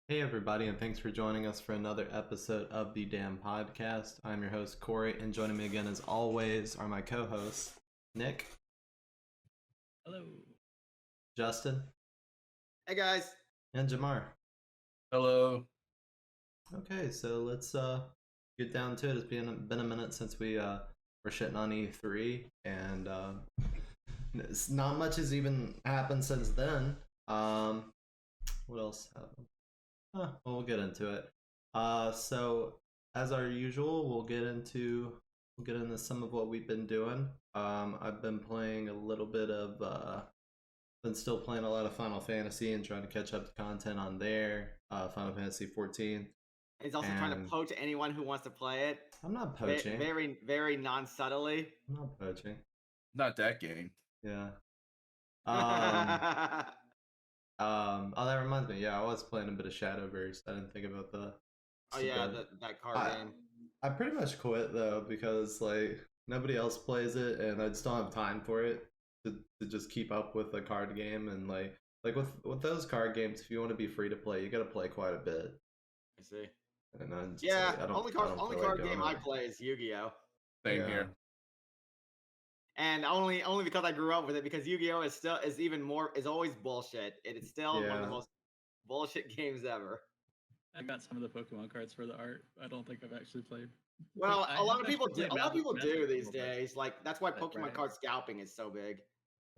Hey everybody, and thanks for joining us for another episode of the Damn Podcast. I'm your host Corey, and joining me again as always are my co-hosts Nick, Hello. Justin, Hey guys. and Jamar. Hello. Okay, so let's get down to it. It's been a minute since we were shitting on E3, and not much has even happened since then. What else happened? Well, we'll get into it. So as our usual, we'll get into some of what we've been doing. I've been playing a little bit of been still playing a lot of Final Fantasy and trying to catch up to content on there. Final Fantasy 14. He's also trying to poach anyone who wants to play it. I'm not poaching. Very non-subtly. I'm not poaching. Not that game. Yeah. Oh, that reminds me. Yeah, I was playing a bit of Shadowverse. I didn't think about the. Oh yeah, that card game. I pretty much quit though because like nobody else plays it, and I just don't have time for it to just keep up with a card game. And like with those card games, if you want to be free to play, you got to play quite a bit. I see. And then yeah, like, only card game I play is Yu-Gi-Oh. Same here. And only because I grew up with it, because Yu-Gi-Oh is always bullshit. It is still one of the most bullshit games ever. I got some of the Pokemon cards for the art. I don't think I've actually played. Well, a lot of people do these days. Like that's why Pokemon card scalping is so big. I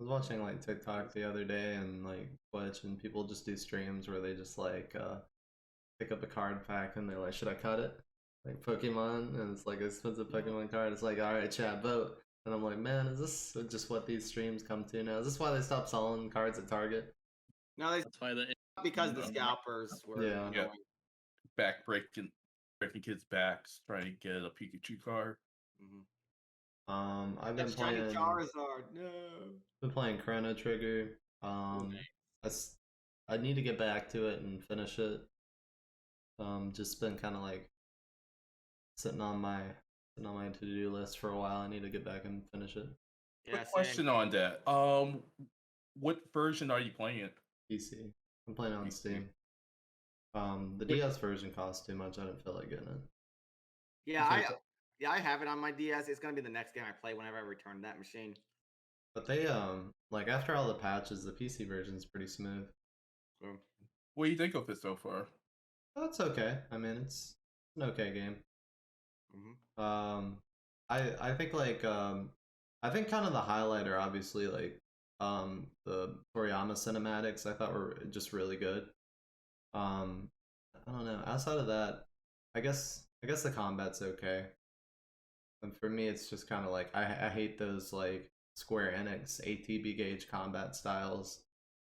was watching like TikTok the other day and like Twitch, and people just do streams where they just like pick up a card pack and they're like, should I cut it? Like Pokemon, and it's like an expensive Pokemon card. It's like, alright, chat, vote. And I'm like, man, is this just what these streams come to now? Is this why they stopped selling cards at Target? No, that's why because the scalpers were yeah. breaking kids' backs trying to get a Pikachu card. Mm-hmm. I've been playing Charizard. No. Been playing Chrono Trigger. I need to get back to it and finish it. Just been kind of like sitting on my to-do list for a while. I need to get back and finish it. Yeah, quick question on that. What version are you playing? PC. I'm playing on Steam. The DS version costs too much. I didn't feel like getting it. Yeah, I have it on my DS. It's gonna be the next game I play whenever I return to that machine. But they like after all the patches, the PC version is pretty smooth. What do you think of it so far? That's okay. I mean, it's an okay game. Mm-hmm. I think like I think kind of the highlight are obviously like the Toriyama cinematics. I thought were just really good. I don't know. Outside of that, I guess the combat's okay. And for me, it's just kind of like I hate those like Square Enix ATB gauge combat styles.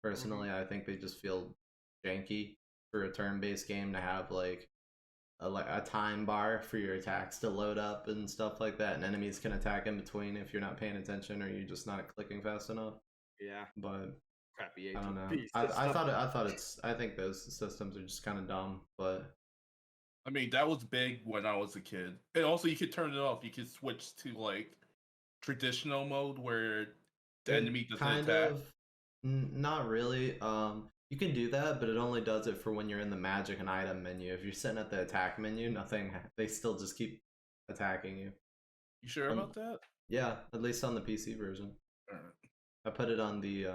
Personally, I think they just feel janky for a turn-based game to have like a time bar for your attacks to load up and stuff like that, and enemies can attack in between if you're not paying attention or you're just not clicking fast enough. Yeah. But crappy I don't know. I think those systems are just kind of dumb, but I mean, that was big when I was a kid. And also you could turn it off. You could switch to like traditional mode where the enemy doesn't attack. Not really. You can do that, but it only does it for when you're in the magic and item menu. If you're sitting at the attack menu, they still just keep attacking you. You sure about that? Yeah, at least on the PC version. Alright. I put it on the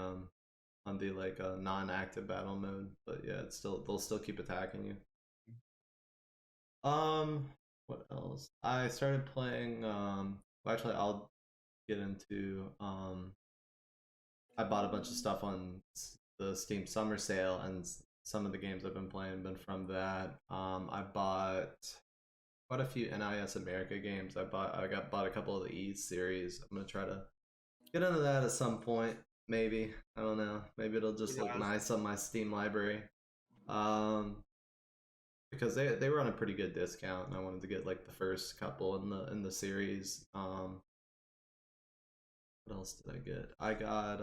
like non-active battle mode, but yeah, they'll still keep attacking you. What else? I started playing well, actually I'll get into I bought a bunch of stuff on the Steam summer sale, and some of the games I've been playing have been from that. I bought quite a few NIS America games. I bought a couple of the E series. I'm gonna try to get into that at some point. Maybe, I don't know. Maybe it'll just look nice on my Steam library. Because they were on a pretty good discount, and I wanted to get like the first couple in the series. What else did I get? I got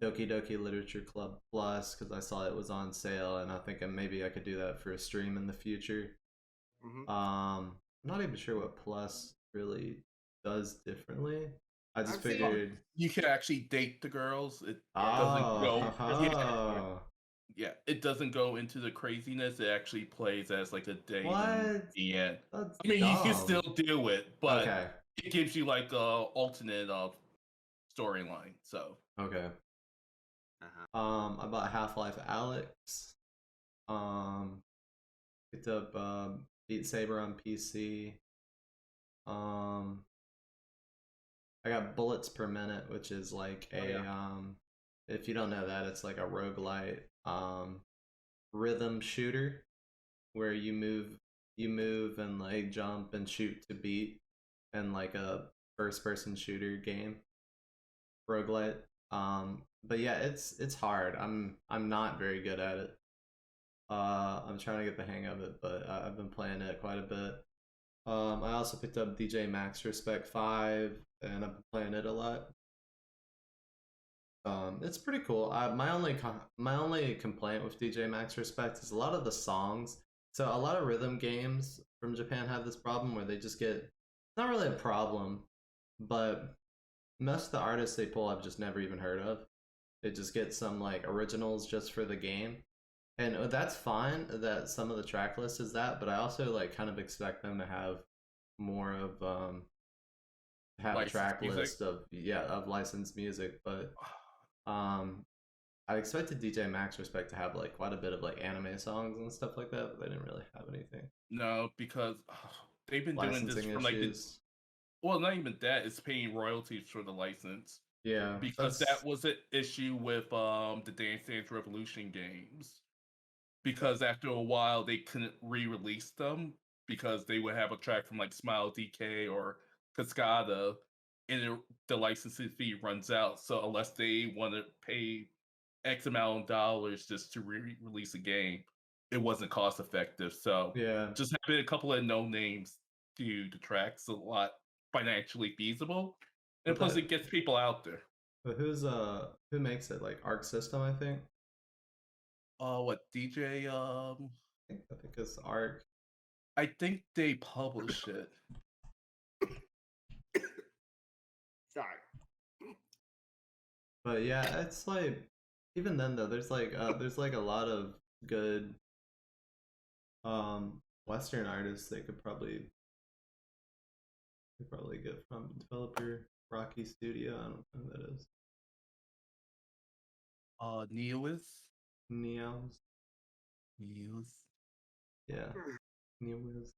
Doki Doki Literature Club Plus because I saw it was on sale, and I think maybe I could do that for a stream in the future. I'm not even sure what Plus really does differently. I just figured you could actually date the girls. It doesn't go. Yeah, it doesn't go into the craziness. It actually plays as like a day in What? the end. That's I mean, you can still dumb. do it, but Okay. it gives you like a alternate storyline. So Okay. I bought Half-Life Alyx. Picked up Beat Saber on PC. I got Bullets Per Minute, which is like a if you don't know that, it's like a roguelite rhythm shooter where you move and like jump and shoot to beat, and like a first person shooter game roguelite. But yeah, it's hard. I'm not very good at it. I'm trying to get the hang of it, but I've been playing it quite a bit. I also picked up DJ Max Respect 5, and I've been playing it a lot. It's pretty cool. My only complaint with DJ Max Respect is a lot of the songs. So a lot of rhythm games from Japan have this problem where they just get, not really a problem, but most of the artists they pull I've just never even heard of. They just get some like originals just for the game. And that's fine that some of the track list is that, but I also like kind of expect them to have more of have a licensed track music. list of licensed music, but I expected DJ Max Respect to have like quite a bit of like anime songs and stuff like that, but they didn't really have anything. No, because they've been doing this Licensing from like issues. well, not even that. It's paying royalties for the license. Yeah, Because that was an issue with the Dance Dance Revolution games. Because after a while they couldn't re-release them because they would have a track from like Smile DK or Cascada, and the licensing fee runs out. So unless they want to pay X amount of dollars just to re-release a game, it wasn't cost effective. So yeah. just having a couple of no names to the tracks a lot financially feasible, and But plus that, it gets people out there. but who makes it? Like Arc System, I think. What DJ? I think it's Arc. I think they publish it. Sorry. But yeah, it's like even then though, there's like a lot of good Western artists they could probably get from developer Rocky Studio. I don't know who that is. Neois. Neos. Neos. Yeah, Neos.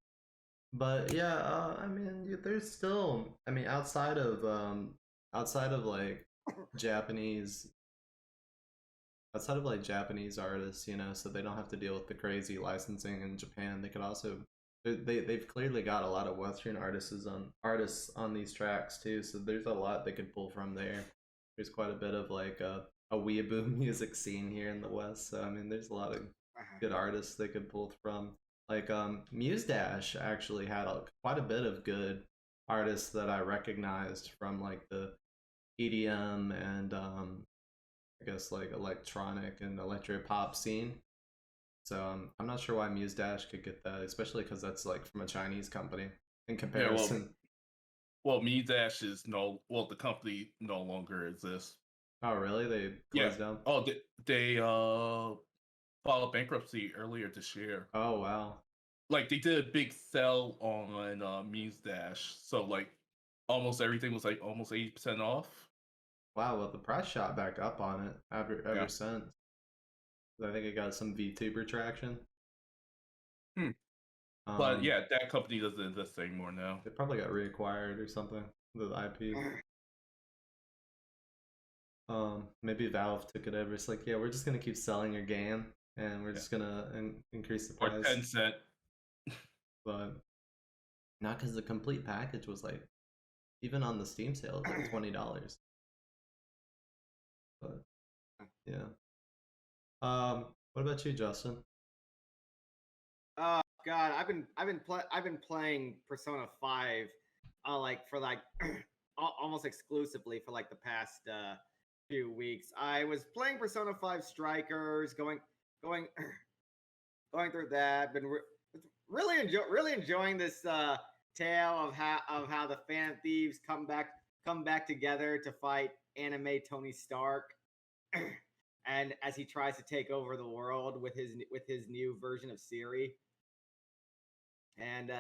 But yeah, I mean, there's still, I mean, outside of like Japanese, outside of like Japanese artists, you know, so they don't have to deal with the crazy licensing in Japan. They could also, they've clearly got a lot of Western artists on these tracks too. So there's a lot they could pull from there. There's quite a bit of like a weeaboo music scene here in the West. So I mean, there's a lot of good artists they could pull from. Like Muse Dash actually had quite a bit of good artists that I recognized from like the EDM and I guess like electronic and electro pop scene. So I'm not sure why Muse Dash could get that, especially because that's like from a Chinese company in comparison. Well, Me Dash is the company no longer exists. Oh really? They closed down? Oh, they filed bankruptcy earlier this year. Oh wow. Like they did a big sell on Muse Dash, so like almost everything was like almost 80% off. Wow, well the price shot back up on it ever since. I think it got some VTuber traction. But yeah, that company doesn't exist anymore now. They probably got reacquired or something, the IP. Maybe Valve took it over. It's like, yeah, we're just gonna keep selling your game, and we're just gonna increase the price. Or 10 cent. But not because the complete package was like, even on the Steam sale, it was like $20. But yeah. What about you, Justin? Oh God, I've been playing Persona 5, like for like almost exclusively for like the past few weeks. I was playing Persona 5 Strikers, going through that. Been really enjoying this tale of how the Fan Thieves come back together to fight anime Tony Stark. and as he tries to take over the world with his new version of Siri, and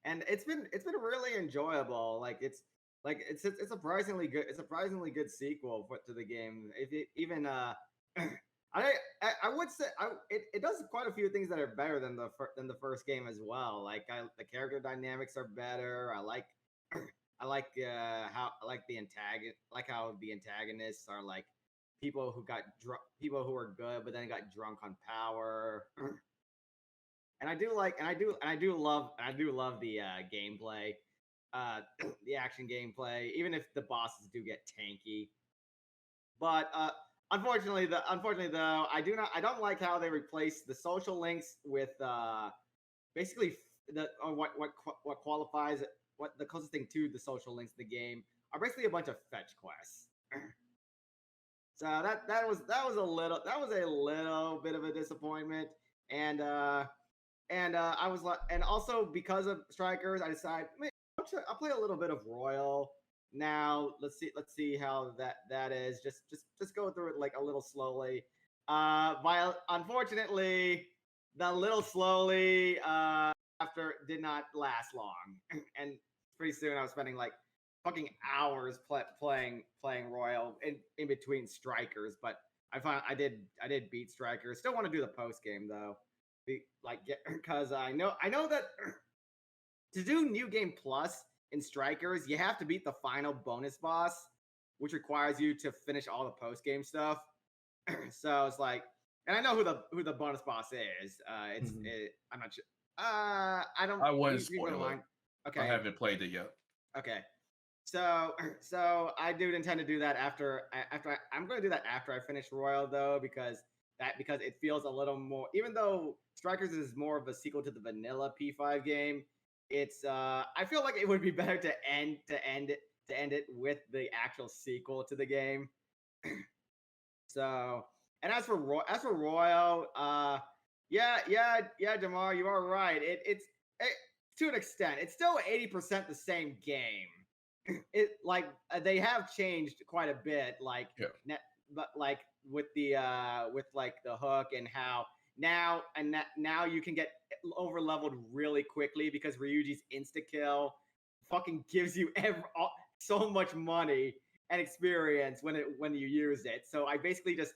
and it's been really enjoyable. It's surprisingly good. It's a surprisingly good sequel to the game. If it even I would say it does quite a few things that are better than the first game as well. The character dynamics are better. I like how the antagonists are like people who got drunk, people who are good but then got drunk on power. And I do love the gameplay, the action gameplay, even if the bosses do get tanky. But unfortunately though, I don't like how they replace the social links with basically what qualifies what the closest thing to the social links in the game are basically a bunch of fetch quests. So that was a little bit of a disappointment, and I was like, and also because of Strikers, I decided I'll play a little bit of Royal now. Let's see how that is. Just go through it like a little slowly. Unfortunately, the little slowly after did not last long, and pretty soon I was spending like fucking hours playing Royal in between Strikers. But I did beat Strikers. Still want to do the post game though. Because I know that to do New Game Plus in Strikers, you have to beat the final bonus boss, which requires you to finish all the post game stuff. So it's like, and I know who the bonus boss is. I'm not sure. I wouldn't spoil it. Okay, I haven't played it yet. Okay. So I do intend to do that after I'm going to do that after I finish Royal though, because it feels a little more, even though Strikers is more of a sequel to the vanilla P5 game, it's I feel like it would be better to end it with the actual sequel to the game. So, and as for Royal, Jamar, you are right. It's to an extent, it's still 80% the same game. They have changed quite a bit, but like with the hook and how now you can get over leveled really quickly because Ryuji's insta kill fucking gives you so much money and experience when you use it. So I basically just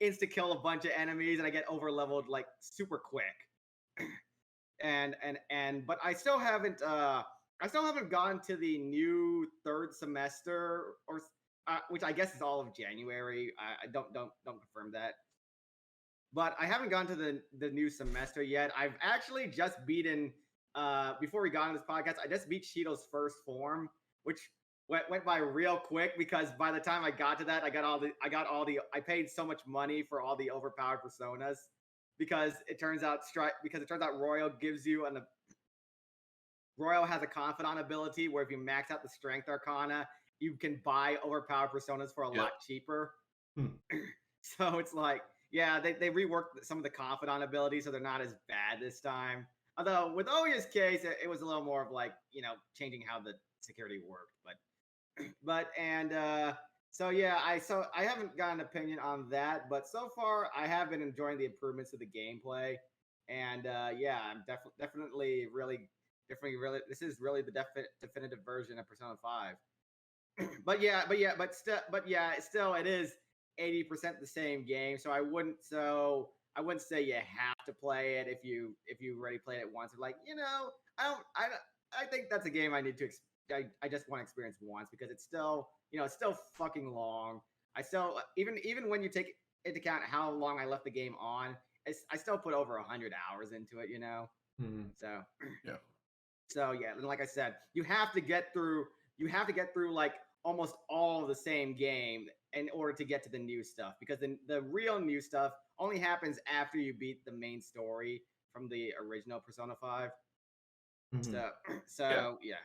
insta kill a bunch of enemies and I get over leveled like super quick. But I still haven't gone to the new third semester or which I guess is all of January. I don't confirm that. But I haven't gone to the new semester yet. I've actually just beaten before we got on this podcast, I just beat Shido's first form, which went by real quick because by the time I got to that, I paid so much money for all the overpowered personas because it turns out Royal gives you Royal has a confidant ability where if you max out the strength arcana, you can buy overpowered personas for a lot cheaper. So it's like, yeah, they reworked some of the confidant abilities so they're not as bad this time. Although with Oya's case, it was a little more of like, changing how the security worked. So I haven't got an opinion on that, but so far I have been enjoying the improvements to the gameplay, and I'm definitely really this is really the definitive version of Persona 5. Still it is 80% the same game, so I wouldn't say you have to play it if you already played it once. Like, I think that's a game I need to I just want to experience once because it's still fucking long. I still even when you take into account how long I left the game on, I still put over 100 hours into it, So yeah. So yeah, and like I said, you have to get through like almost all the same game in order to get to the new stuff, because the real new stuff only happens after you beat the main story from the original Persona 5. So yeah.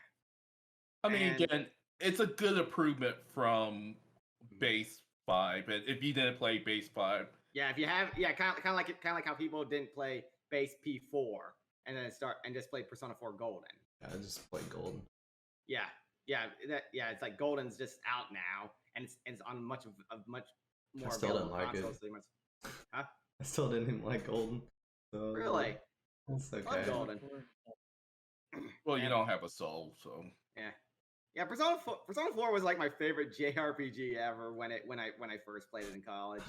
I mean, again, it's a good improvement from base 5, and if you didn't play base 5, if you have, kind of like how people didn't play base P4 and then just play Persona 4 Golden. I just played Golden. It's like Golden's just out now, and it's on much more still didn't available like it. consoles. So you must... Huh? I still didn't even like Golden. So Really? It's Love okay. Golden. Well, you And- don't have a soul, so Yeah, Persona 4 was like my favorite JRPG ever when I first played it in college.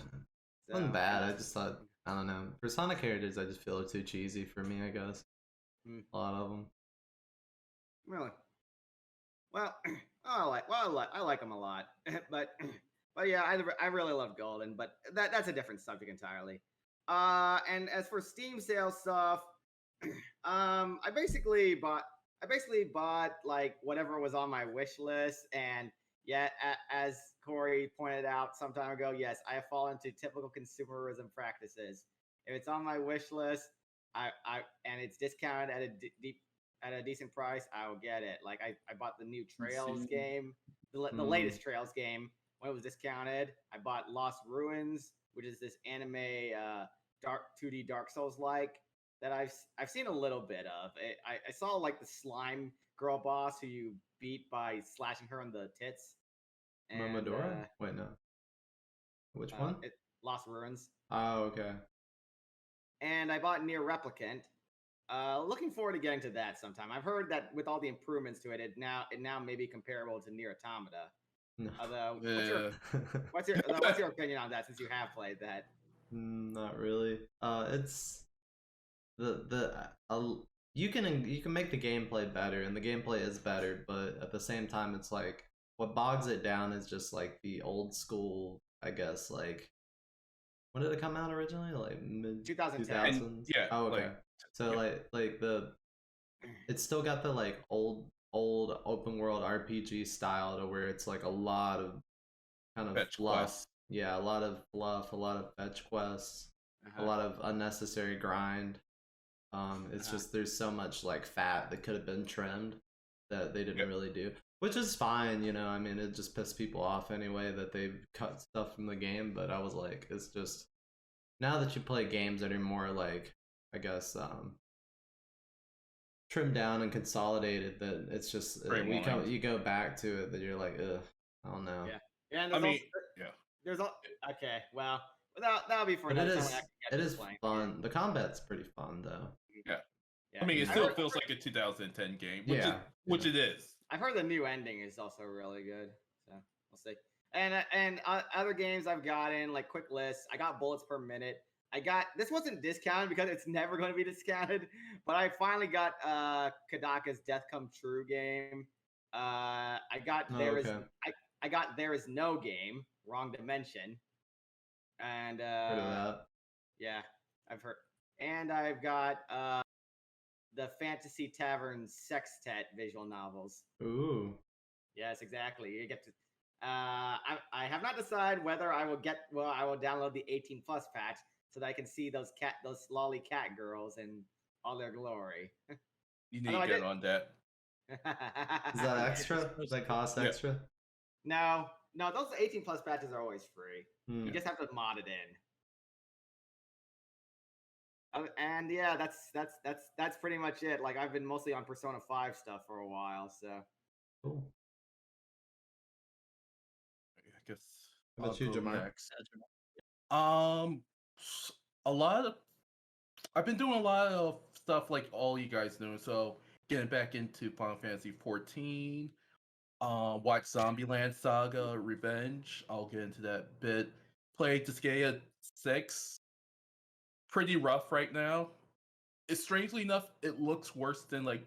It wasn't bad. I just thought, I don't know, Persona characters I just feel are too cheesy for me, I guess. A lot of them. Really? Well, I like them a lot, but yeah, I really love Golden, but that's a different subject entirely. And as for Steam sales stuff, I basically bought like whatever was on my wish list, and yeah, as Corey pointed out some time ago, yes, I have fallen into typical consumerism practices. If it's on my wish list, and it's discounted at a decent price, I will get it. Like I bought the new Trails game, the latest Trails game when it was discounted. I bought Lost Ruins, which is this anime dark 2D Dark Souls like that I've seen a little bit of. I saw like the slime girl boss who you beat by slashing her on the tits. And, Momodora? Wait, no. Which one? Lost Ruins. Oh, okay. And I bought Near Replicant. Looking forward to getting to that sometime. I've heard that with all the improvements to it, it now may be comparable to Near Automata. No. Although, yeah. what's your opinion on that? Since you have played that, Not really. It's you can make the gameplay better, and the gameplay is better, but at the same time, it's like what bogs it down is just like the old school, I guess. Like, when did it come out originally? Like mid 2010. 2000s? Yeah, Oh, okay. like, So yeah. like it's still got the like old open world RPG style to where it's like a lot of kind of Fetch fluff. quests. Yeah, a lot of fluff, a lot of fetch quests, a lot of unnecessary grind. It's just there's so much like fat that could have been trimmed that they didn't really do, which is fine, you know. I mean, it just pissed people off anyway that they cut stuff from the game. But I was like, it's just now that you play games that are more like, I guess, trimmed down and consolidated, that it's just you go back to it that you're like, ugh, I don't know. Yeah. And I mean, there's okay. Well, that'll be for But another time. it is fun. The combat's pretty fun though. Yeah. Yeah. I mean, it still feels like a 2010 game, which it is. I've heard the new ending is also really good, so we'll see. And other games I've gotten, like quick lists. I got Bullets Per Minute. This wasn't discounted because it's never going to be discounted, but I finally got Kadaka's Death Come True game. I got I got There Is No Game, Wrong Dimension, and Heard of that? yeah, I've heard, and I've got the Fantasy Tavern Sextet visual novels. Ooh. Yes, exactly. You get to. I have not decided whether I will download the 18+ patch so that I can see those lolly cat girls in all their glory. You need to get on that. Is that extra? Does that cost extra? No, those 18+ patches are always free. Hmm. You just have to mod it in. And yeah, that's pretty much it. Like I've been mostly on Persona 5 stuff for a while, so. Cool. I guess. How about you, I'll go Jamar? next. I've been doing a lot of stuff like all you guys know. So getting back into Final Fantasy 14. Watch Zombieland Saga Revenge. I'll get into that bit. Played Disgaea 6. Pretty rough right now. It's strangely enough, it looks worse than like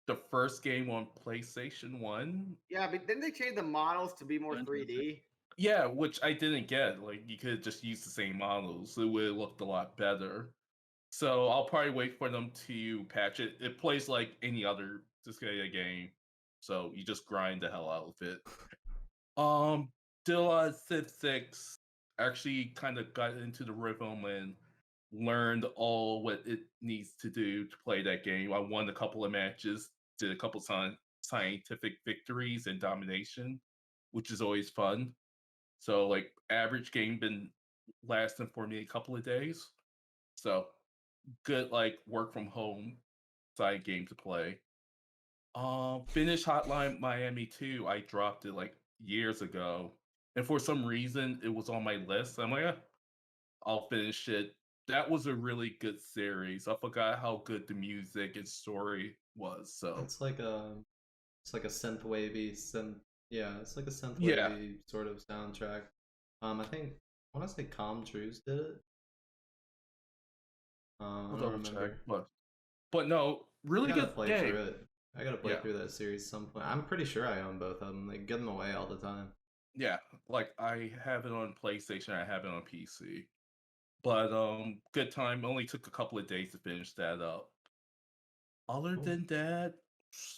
the first game on PlayStation 1. Yeah, but didn't they change the models to be more 3D? Yeah, which I didn't get. Like you could just use the same models. It would have looked a lot better. So I'll probably wait for them to patch it. It plays like any other Disgaea game. So you just grind the hell out of it. Dilla Civ 6 actually kind of got into the rhythm and learned all what it needs to do to play that game. I won a couple of matches, did a couple scientific victories and domination, which is always fun. So like average game been lasting for me a couple of days. So good like work from home side game to play. Finish Hotline Miami 2. I dropped it like years ago. and for some reason it was on my list. I'm like, I'll finish it. That was a really good series. I forgot how good the music and story was. So It's like a synth wavy synth. Yeah, it's like a synth yeah, wavy sort of soundtrack. I want to say Calm Trues did it. I I'll don't double check. remember. But no, I really gotta good play game. through it. I gotta play Yeah, through that series some point. I'm pretty sure I own both of them. They give them away all the time. yeah. Like I have it on PlayStation. I have it on PC. But good time. Only took a couple of days to finish that up. Other Cool. than that,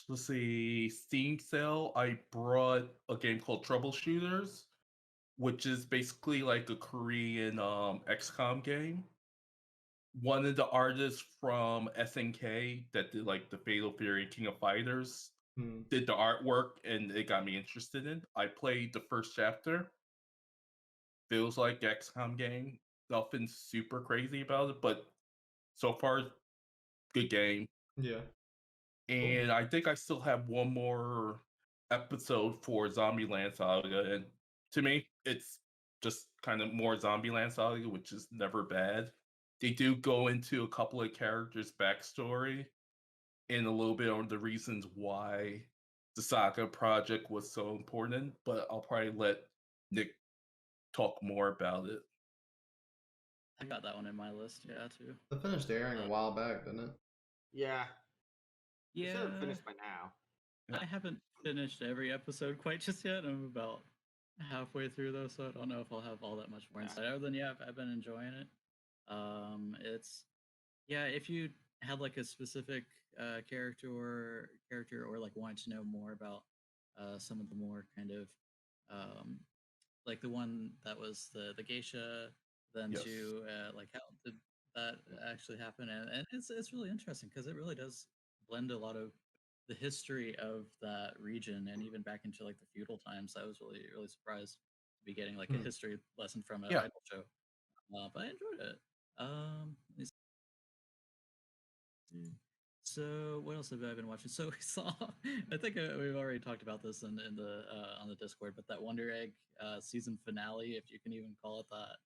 let's see, Steam sale, I brought a game called Troubleshooters, which is basically like a Korean XCOM game. One of the artists from SNK that did like the Fatal Fury King of Fighters Hmm. did the artwork and it got me interested in. I played the first chapter. Feels like XCOM game. Nothing super crazy about it, but so far good game. Yeah. Cool. And I think I still have one more episode for Zombieland Saga, and to me, it's just kind of more Zombieland Saga, which is never bad. They do go into a couple of characters' backstory and a little bit on the reasons why the Saga project was so important, but I'll probably let Nick talk more about it. I got that one in my list, yeah, too. It finished airing a Uh, while back, didn't it? Yeah, it should have yeah, finished by now. Yeah. I haven't finished every episode quite just yet. I'm about halfway through though, so I don't know if I'll have all that much more Yeah. insight. Other than I've been enjoying it. It's yeah, if you had like a specific character or like wanted to know more about some of the more kind of um, like the one that was the geisha, then Yes. to like how did that actually happen, and it's really interesting because it really does blend a lot of the history of that region and even back into like the feudal times. I was really surprised to be getting like a Hmm. history lesson from an Yeah. idol show, but I enjoyed it. Let me see. So what else have I been watching? So we saw, I think we've already talked about this in the on the Discord, but that Wonder Egg season finale, if you can even call it that.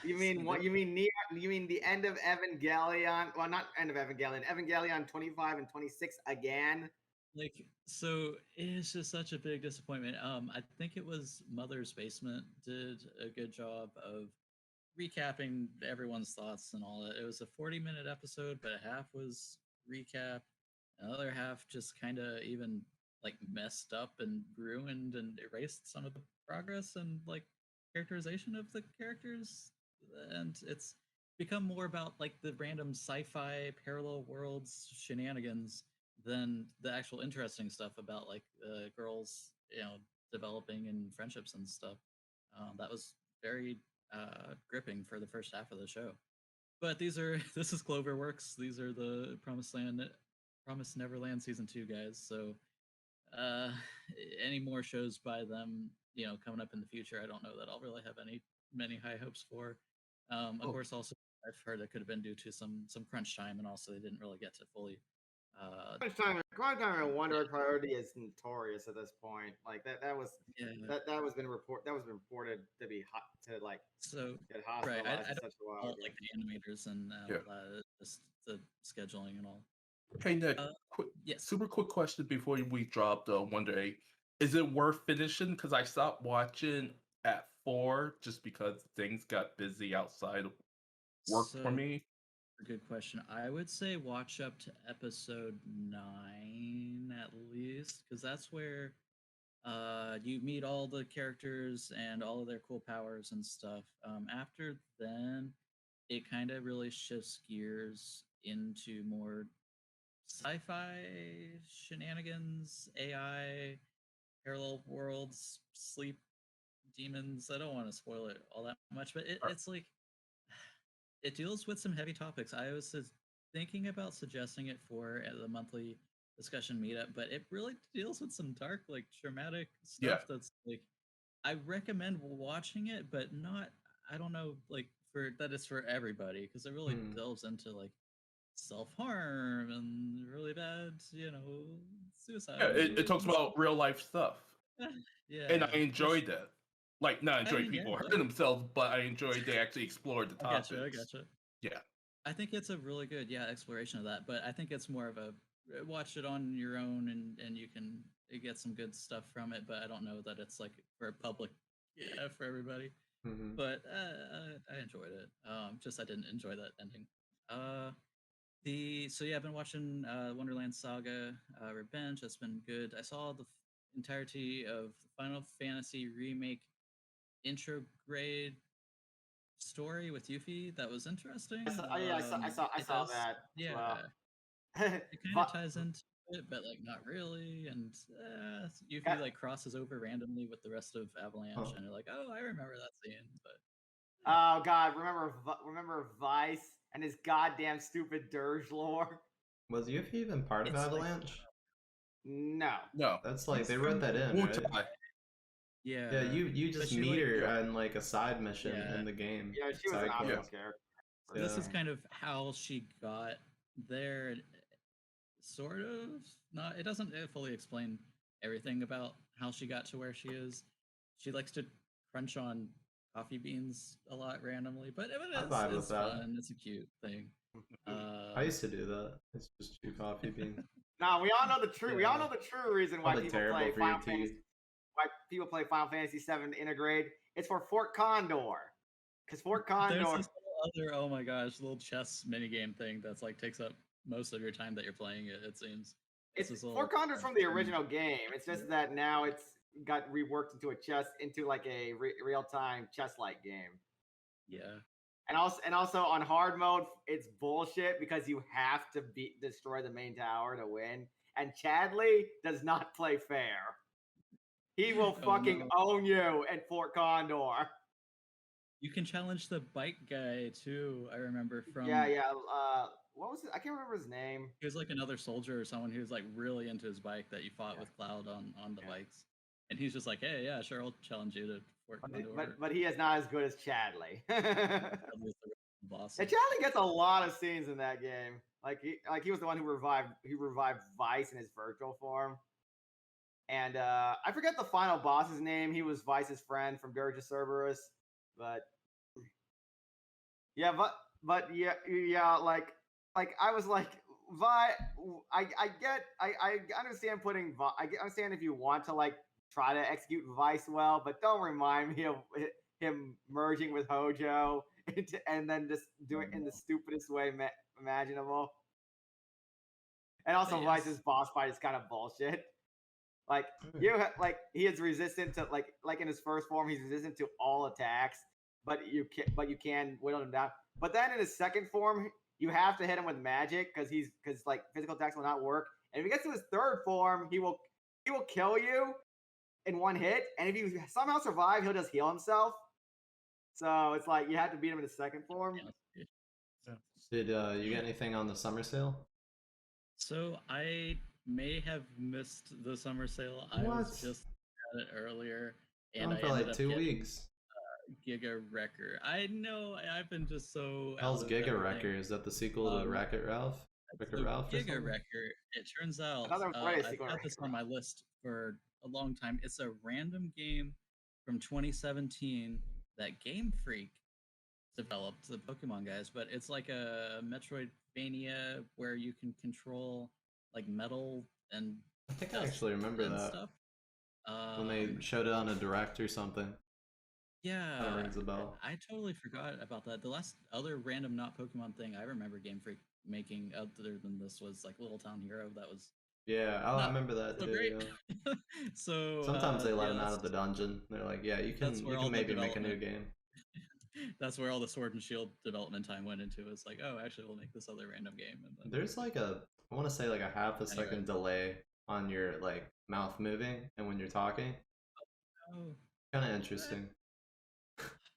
You mean There, what? You mean the end of Evangelion? Well, not end of Evangelion. Evangelion 25 and 26 again. like so it's just such a big disappointment. I think it was Mother's Basement did a good job of recapping everyone's thoughts and all that. It was a 40-minute episode, but half was recap, another half just kind of even like messed up and ruined and erased some of the progress and like characterization of the characters. And it's become more about like the random sci-fi parallel worlds shenanigans than the actual interesting stuff about like girls, developing and friendships and stuff. That was very gripping for the first half of the show. But this is Cloverworks. These are the Promised Neverland season 2 guys. So uh, any more shows by them, coming up in the future, I don't know that I'll really have many high hopes for. Of Cool. course, also I've heard it could have been due to some crunch time, and also they didn't really get to fully. Crunch Time and Wonder Yeah, Egg Priority is notorious at this point. Like that was yeah. that was been reported to be hot to like So get right, hospitalized I and don't such a while fault ago. like the animators and Yeah. all that, just the scheduling and all. Hey Nick, Uh, quick, yes. super quick question before we drop the Wonder Egg. Is it worth finishing? Because I stopped watching at 4 just because things got busy outside of work for So me. good question. I would say watch up to episode 9 at least, because that's where you meet all the characters and all of their cool powers and stuff. After then, it kind of really shifts gears into more sci-fi shenanigans, AI, parallel worlds, sleep demons. I don't want to spoil it all that much, but All right. it's like it deals with some heavy topics. I was thinking about suggesting it for the monthly discussion meetup, but it really deals with some dark, like traumatic Yeah. stuff. That's like I recommend watching it, but not. I don't know, like for that it's for everybody because it really Hmm. delves into like self harm and really bad, Yeah, suicide it talks and stuff. about real life stuff. Yeah, and I which enjoyed that. Like, not I enjoy mean, yeah, people hurting themselves, but I enjoyed they actually explored the I gotcha, I topics. gotcha. Yeah. I think it's a really good, yeah, exploration of that. But I think it's more of a watch it on your own, and you can get some good stuff from it. But I don't know that it's like for a public, yeah, for everybody. Hmm. But I enjoyed it. Just I didn't enjoy that ending. Uh, so yeah, I've been watching Wonderland Saga Revenge. That's been good. I saw the entirety of Final Fantasy remake intro grade story with Yuffie. That was interesting. Yeah, I It saw does, that as yeah. well. It kind of Va- ties into it, but like not really. And Got- Yuffie like crosses over randomly with the rest of Avalanche, Huh. and you're like, oh, I remember that scene. But oh God, remember Vice and his goddamn stupid dirge lore? Was Yuffie even part of it's like, Avalanche? No. No. That's like he's they wrote from that in, right? Wutai. yeah, Yeah, you but just she meet like her on like a side mission yeah. in the game. Yeah, she was an Side optional quest. character. So this Yeah. is kind of how she got there, sort of. Not, it doesn't fully explain everything about how she got to where she is. She likes to crunch on coffee beans a lot randomly, but I vibe with it's that. fun. It's a cute thing. I used to do that. It's just chew coffee beans. Now we all know the true. We all Yeah. know the true reason why Probably people terrible play for your Final Fantasy. teeth. Why people play Final Fantasy VII Intergrade? It's for Fort Condor. Because Fort There's Condor. this other, oh my gosh, little chess minigame thing that's like takes up most of your time that you're playing it. It seems It's this little, Fort Condor's from the original game. It's just that now it's got reworked into like a real time chess like game. yeah. And also on hard mode, it's bullshit because you have to destroy the main tower to win. And Chadley does not play fair. He will Oh, fucking no. own you at Fort Condor. You can challenge the bike guy too. I remember from Yeah. What was it? I can't remember his name. he was like another soldier or someone who was like really into his bike that you fought with Cloud on the bikes, and he's just like, hey, yeah, sure, I'll challenge you to Fort Condor. But he is not as good as Chadley. Chadley's the boss. And Chadley gets a lot of scenes in that game. He was the one who revived Vice in his virtual form. And I forget the final boss's name. He was Vice's friend from Dirge of Cerberus, but yeah, yeah, like I was like, I understand putting, I understand if you want to like try to execute Vice well, but don't remind me of him merging with Hojo and then just do it in the stupidest way imaginable. And also, Yes. Vice's boss fight is kind of bullshit. Like he is resistant to like in his first form, he's resistant to all attacks, but you can whittle him down. But then in his second form, you have to hit him with magic because like physical attacks will not work. And if he gets to his third form, he will kill you in one hit. And if you somehow survive, he'll just heal himself. So it's like you have to beat him in his second form. Did you get anything on the summer sale? So I may have missed the summer sale. I was just at it earlier, and I for ended like up 2 getting weeks. Giga Wrecker. I know I've been just so. Hell's out of Giga everything. Wrecker? Is that the sequel to Wreck-It Ralph? Wreck-It Ralph or Giga something? Wrecker. It turns out Another I've sequel to had this Wreck-It on my list for a long time. It's a random game from 2017 that Game Freak developed, the Pokemon guys, but it's like a Metroidvania where you can control like metal and I think I dust actually remember and that stuff. when they showed it on a direct or something. Yeah, Kind of rings a bell. I totally forgot about that. The last other random not Pokemon thing I remember Game Freak making other than this was like Little Town Hero. That was Yeah, I remember that so too. great. Yeah. So Sometimes they let yeah, him out of the dungeon. They're like, yeah, you that's where all can the maybe make a new development- game. That's where all the Sword and Shield development time went into. It's like, oh, actually, we'll make this other random game. And then, There's like I want to say like a half a second delay on your like mouth moving and when you're talking. oh, Kind of interesting.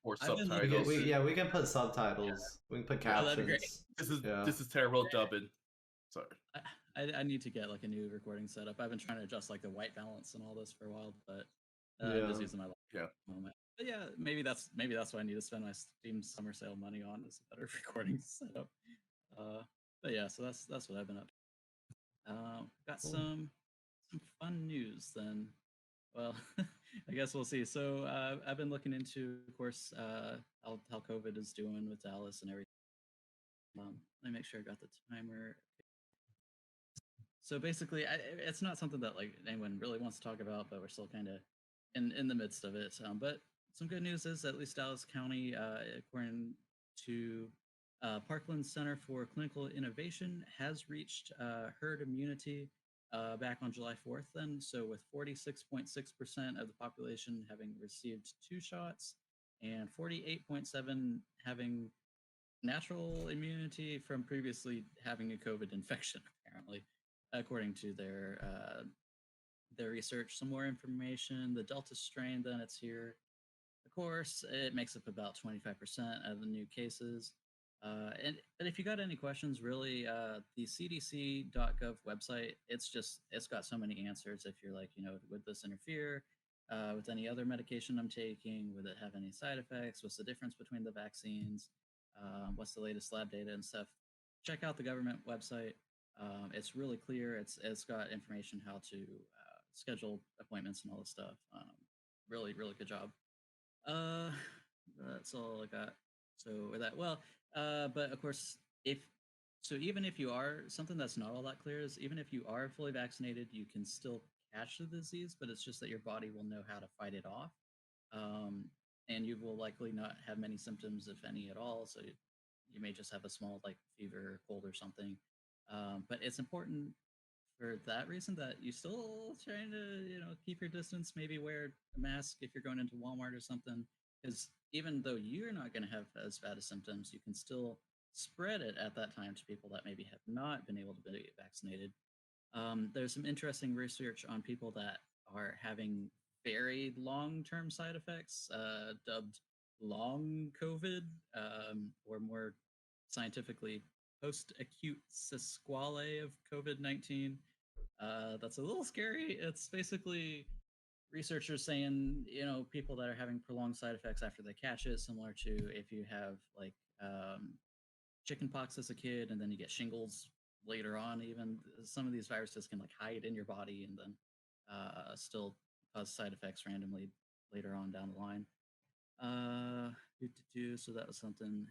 Or I've been looking subtitles. We can put subtitles. We can put Oh, that'd be great. captions. This is terrible dubbing. Sorry. I need to get like a new recording setup. I've been trying to adjust like the white balance and all this for a while, but I'm just using my laptop at the moment. But yeah, maybe that's what I need to spend my Steam summer sale money on is a better recording setup. But yeah, so that's what I've been up to. Got Cool. some fun news then. Well, I guess we'll see. So I've been looking into, of course, how COVID is doing with Dallas and everything. Let me make sure I got the timer. So basically, it's not something that like anyone really wants to talk about, but we're still kind of in the midst of it. But some good news is at least Dallas County, according to Parkland Center for Clinical Innovation, has reached herd immunity back on July 4th. Then, so with 46.6% of the population having received 2 shots and 48.7 having natural immunity from previously having a COVID infection, apparently, according to their research. Some more information: the Delta strain, then it's here. Of course, it makes up about 25% of the new cases. And if you got any questions, really, the CDC.gov website, it's got so many answers. If you're like, would this interfere with any other medication I'm taking? Would it have any side effects? What's the difference between the vaccines? What's the latest lab data and stuff? Check out the government website. It's really clear. It's got information how to schedule appointments and all this stuff. Really, really good job. Uh, that's all I got. So with that, well, but of course, even if you are, something that's not all that clear is even if you are fully vaccinated, you can still catch the disease, but it's just that your body will know how to fight it off. And you will likely not have many symptoms, if any at all. So you may just have a small like fever, cold, or something. But it's important for that reason that you still trying to keep your distance, maybe wear a mask if you're going into Walmart or something, because even though you're not going to have as bad as symptoms, you can still spread it at that time to people that maybe have not been able to be vaccinated. There's some interesting research on people that are having very long-term side effects, dubbed long COVID, or more scientifically, post-acute sequelae of COVID-19. That's a little scary. It's basically researchers saying, people that are having prolonged side effects after they catch it, similar to if you have like chicken pox as a kid and then you get shingles later on. Even some of these viruses can like hide in your body and then still cause side effects randomly later on down the line. So that was something.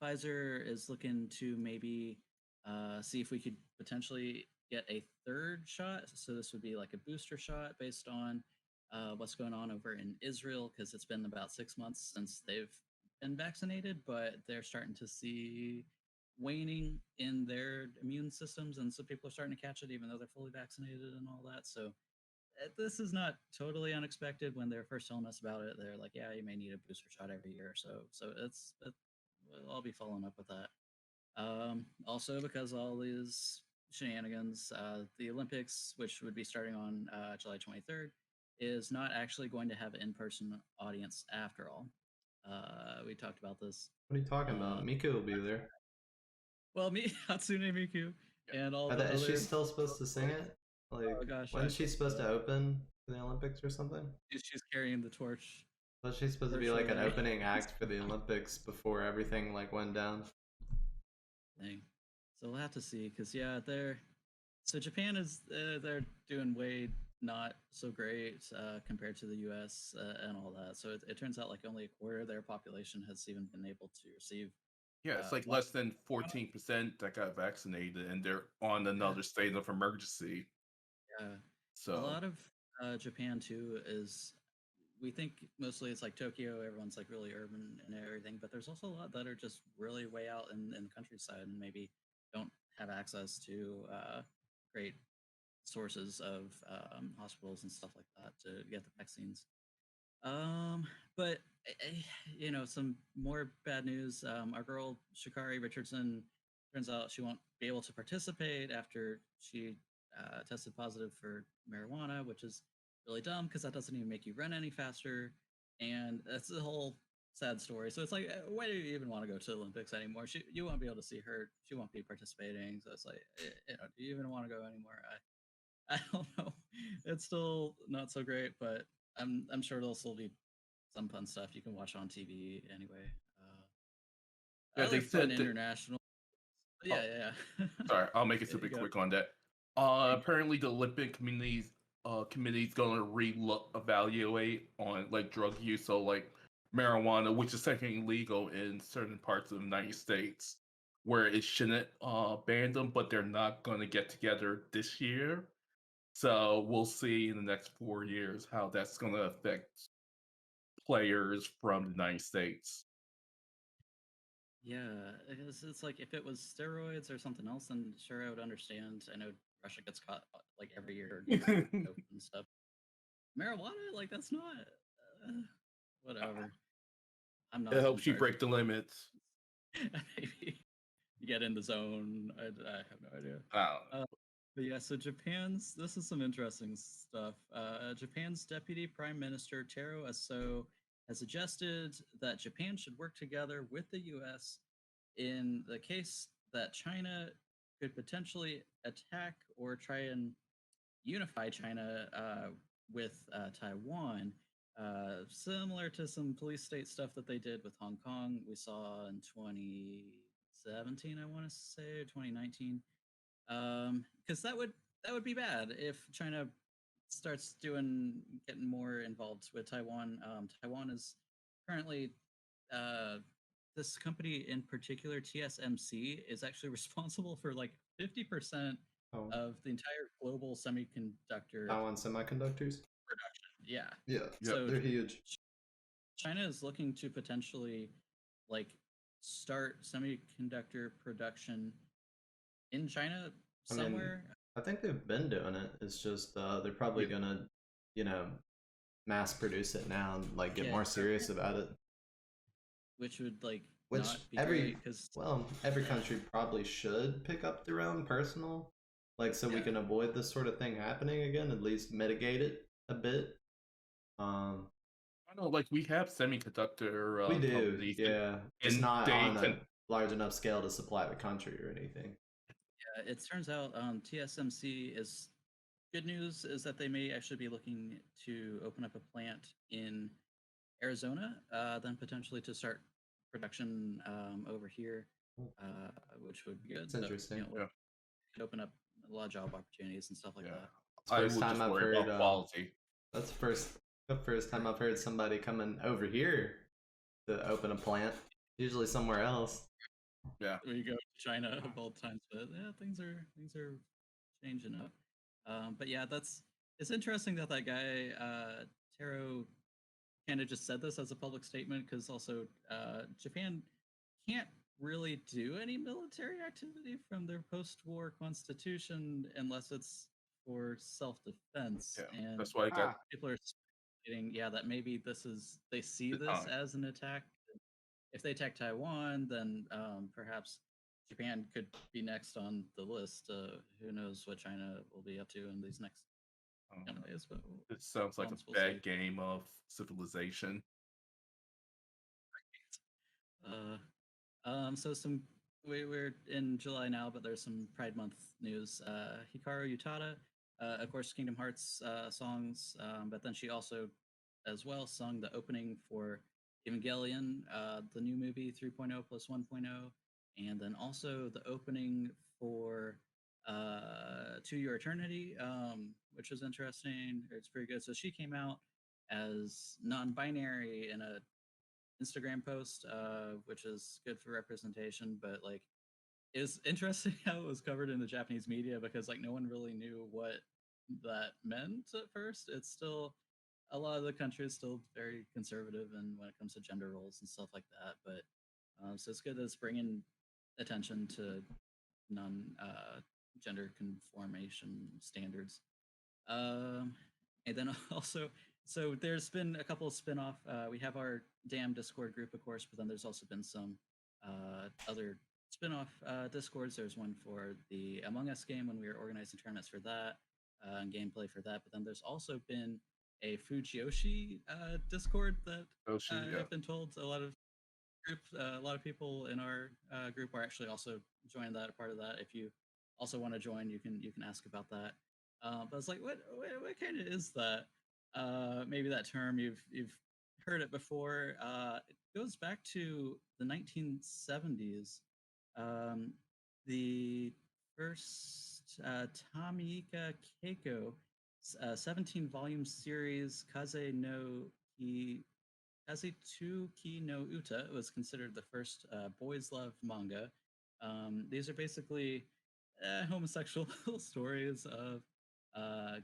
Pfizer is looking to maybe see if we could potentially get a third shot. So this would be like a booster shot based on what's going on over in Israel, because it's been about 6 months since they've been vaccinated, but they're starting to see waning in their immune systems, and so people are starting to catch it even though they're fully vaccinated and all that. So this is not totally unexpected. When they're first telling us about it, they're like, yeah, you may need a booster shot every year. So I'll be following up with that. Also, because all these shenanigans, the Olympics, which would be starting on July 23rd, is not actually going to have an in-person audience after all. We talked about this. What are you talking about? Miku will be there. Well, Hatsune Miku and all the Is other... she still supposed to sing it? Like, oh gosh, when's she supposed to open for the Olympics or something? She's carrying the torch. Was she supposed to be like an opening act for the Olympics before everything like went down? Thing. So we'll have to see, because so Japan is they're doing way not so great compared to the U.S. And all that. So it turns out like only a quarter of their population has even been able to receive. Yeah, it's like less than 14% that got vaccinated, and they're on another state of emergency. Yeah. So a lot of Japan too is, we think mostly it's like Tokyo, everyone's like really urban and everything, but there's also a lot that are just really way out in the countryside and maybe don't have access to great sources of hospitals and stuff like that to get the vaccines. But some more bad news. Our girl Shikari Richardson, turns out she won't be able to participate after she tested positive for marijuana, which is really dumb because that doesn't even make you run any faster, and that's a whole sad story. So it's like, why do you even want to go to the Olympics anymore? You won't be able to see her. She won't be participating. So it's like, do you even want to go anymore? I don't know. It's still not so great, but I'm sure there'll still be some fun stuff you can watch on TV anyway. yeah, they said international. Yeah. Sorry, I'll make it super quick on that. Apparently the Olympic committee's going to evaluate on like drug use, so like marijuana, which is technically legal in certain parts of the United States, where it shouldn't ban them, but they're not going to get together this year. So we'll see in the next 4 years how that's going to affect players from the United States. Yeah, it's like if it was steroids or something else, then sure I would understand. I know Russia gets caught like every year and stuff. Marijuana, like that's not whatever. I'm not It in helps you charge. break the limits. Maybe you get in the zone. I have no idea. I don't know. But yeah, so this is some interesting stuff. Japan's Deputy Prime Minister Taro Aso has suggested that Japan should work together with the US in the case that China could potentially attack or try and unify China with Taiwan. Similar to some police state stuff that they did with Hong Kong, we saw in 2017, I want to say, or 2019. Because that would be bad if China starts getting more involved with Taiwan. Taiwan is currently this company in particular, TSMC, is actually responsible for like 50% Oh, of the entire global semiconductor Taiwan Semiconductors. production. Yeah. Yeah, Yep. So they're huge. China is looking to potentially like start semiconductor production in China I mean, somewhere. I think they've been doing it. It's just they're probably Yeah. gonna, you know, mass produce it now and like get Yeah. more serious about it. Which would like Which not be every great because every country probably should pick up their own personal, like so we Yeah. can avoid this sort of thing happening again. At least mitigate it a bit. I know, like we have semiconductor We do, companies, yeah, just and not they on a can. large enough scale to supply the country or anything. it turns out TSMC is good news is that they may actually be looking to open up a plant in Arizona, then potentially to start production over here, which would be good. It's interesting. Yeah. Could open up a lot of job opportunities and stuff like Yeah. that. It's the I first would time just I've worry heard about quality. that's the first time I've heard somebody coming over here to open a plant. Usually somewhere else. Yeah. We go to China of all times, but yeah, things are changing up. But yeah, it's interesting that guy Taro kind of just said this as a public statement because also Japan can't really do any military activity from their post-war constitution unless it's for self-defense. Yeah. And That's why I got people are speculating, that maybe they see the this time. as an attack. If they attack Taiwan, then perhaps Japan could be next on the list. Who knows what China will be up to in these next coming days? But It sounds like months, a we'll bad see. game of civilization. So we're in July now, but there's some Pride Month news. Hikaru Utada, of course, Kingdom Hearts songs, but then she also, as well, sung the opening for Evangelion, the new movie 3.0 plus 1.0, and then also the opening for To Your Eternity, which was interesting. It's pretty good. So she came out as non-binary in a Instagram post, which is good for representation, but like it was interesting how it was covered in the Japanese media because like no one really knew what that meant at first. It's still a lot of the country is still very conservative and when it comes to gender roles and stuff like that. But so it's good that it's bringing attention to non gender conformation standards. And then also, so there's been a couple of spin-off. We have our damn Discord group, of course, but then there's also been some other spin-off Discords. There's one for the Among Us game when we were organizing tournaments for that and gameplay for that. But then there's also been a Fujiyoshi Discord that I've been told a lot of a lot of people in our group are actually also joining that, part of that. If you also want to join, you can ask about that. But it's like, what kind of is that? Maybe that term you've heard it before. It goes back to the 1970s. The first Tamika Keiko 17-volume series Kazetsuki no Uta was considered the first boys' love manga. These are basically homosexual stories of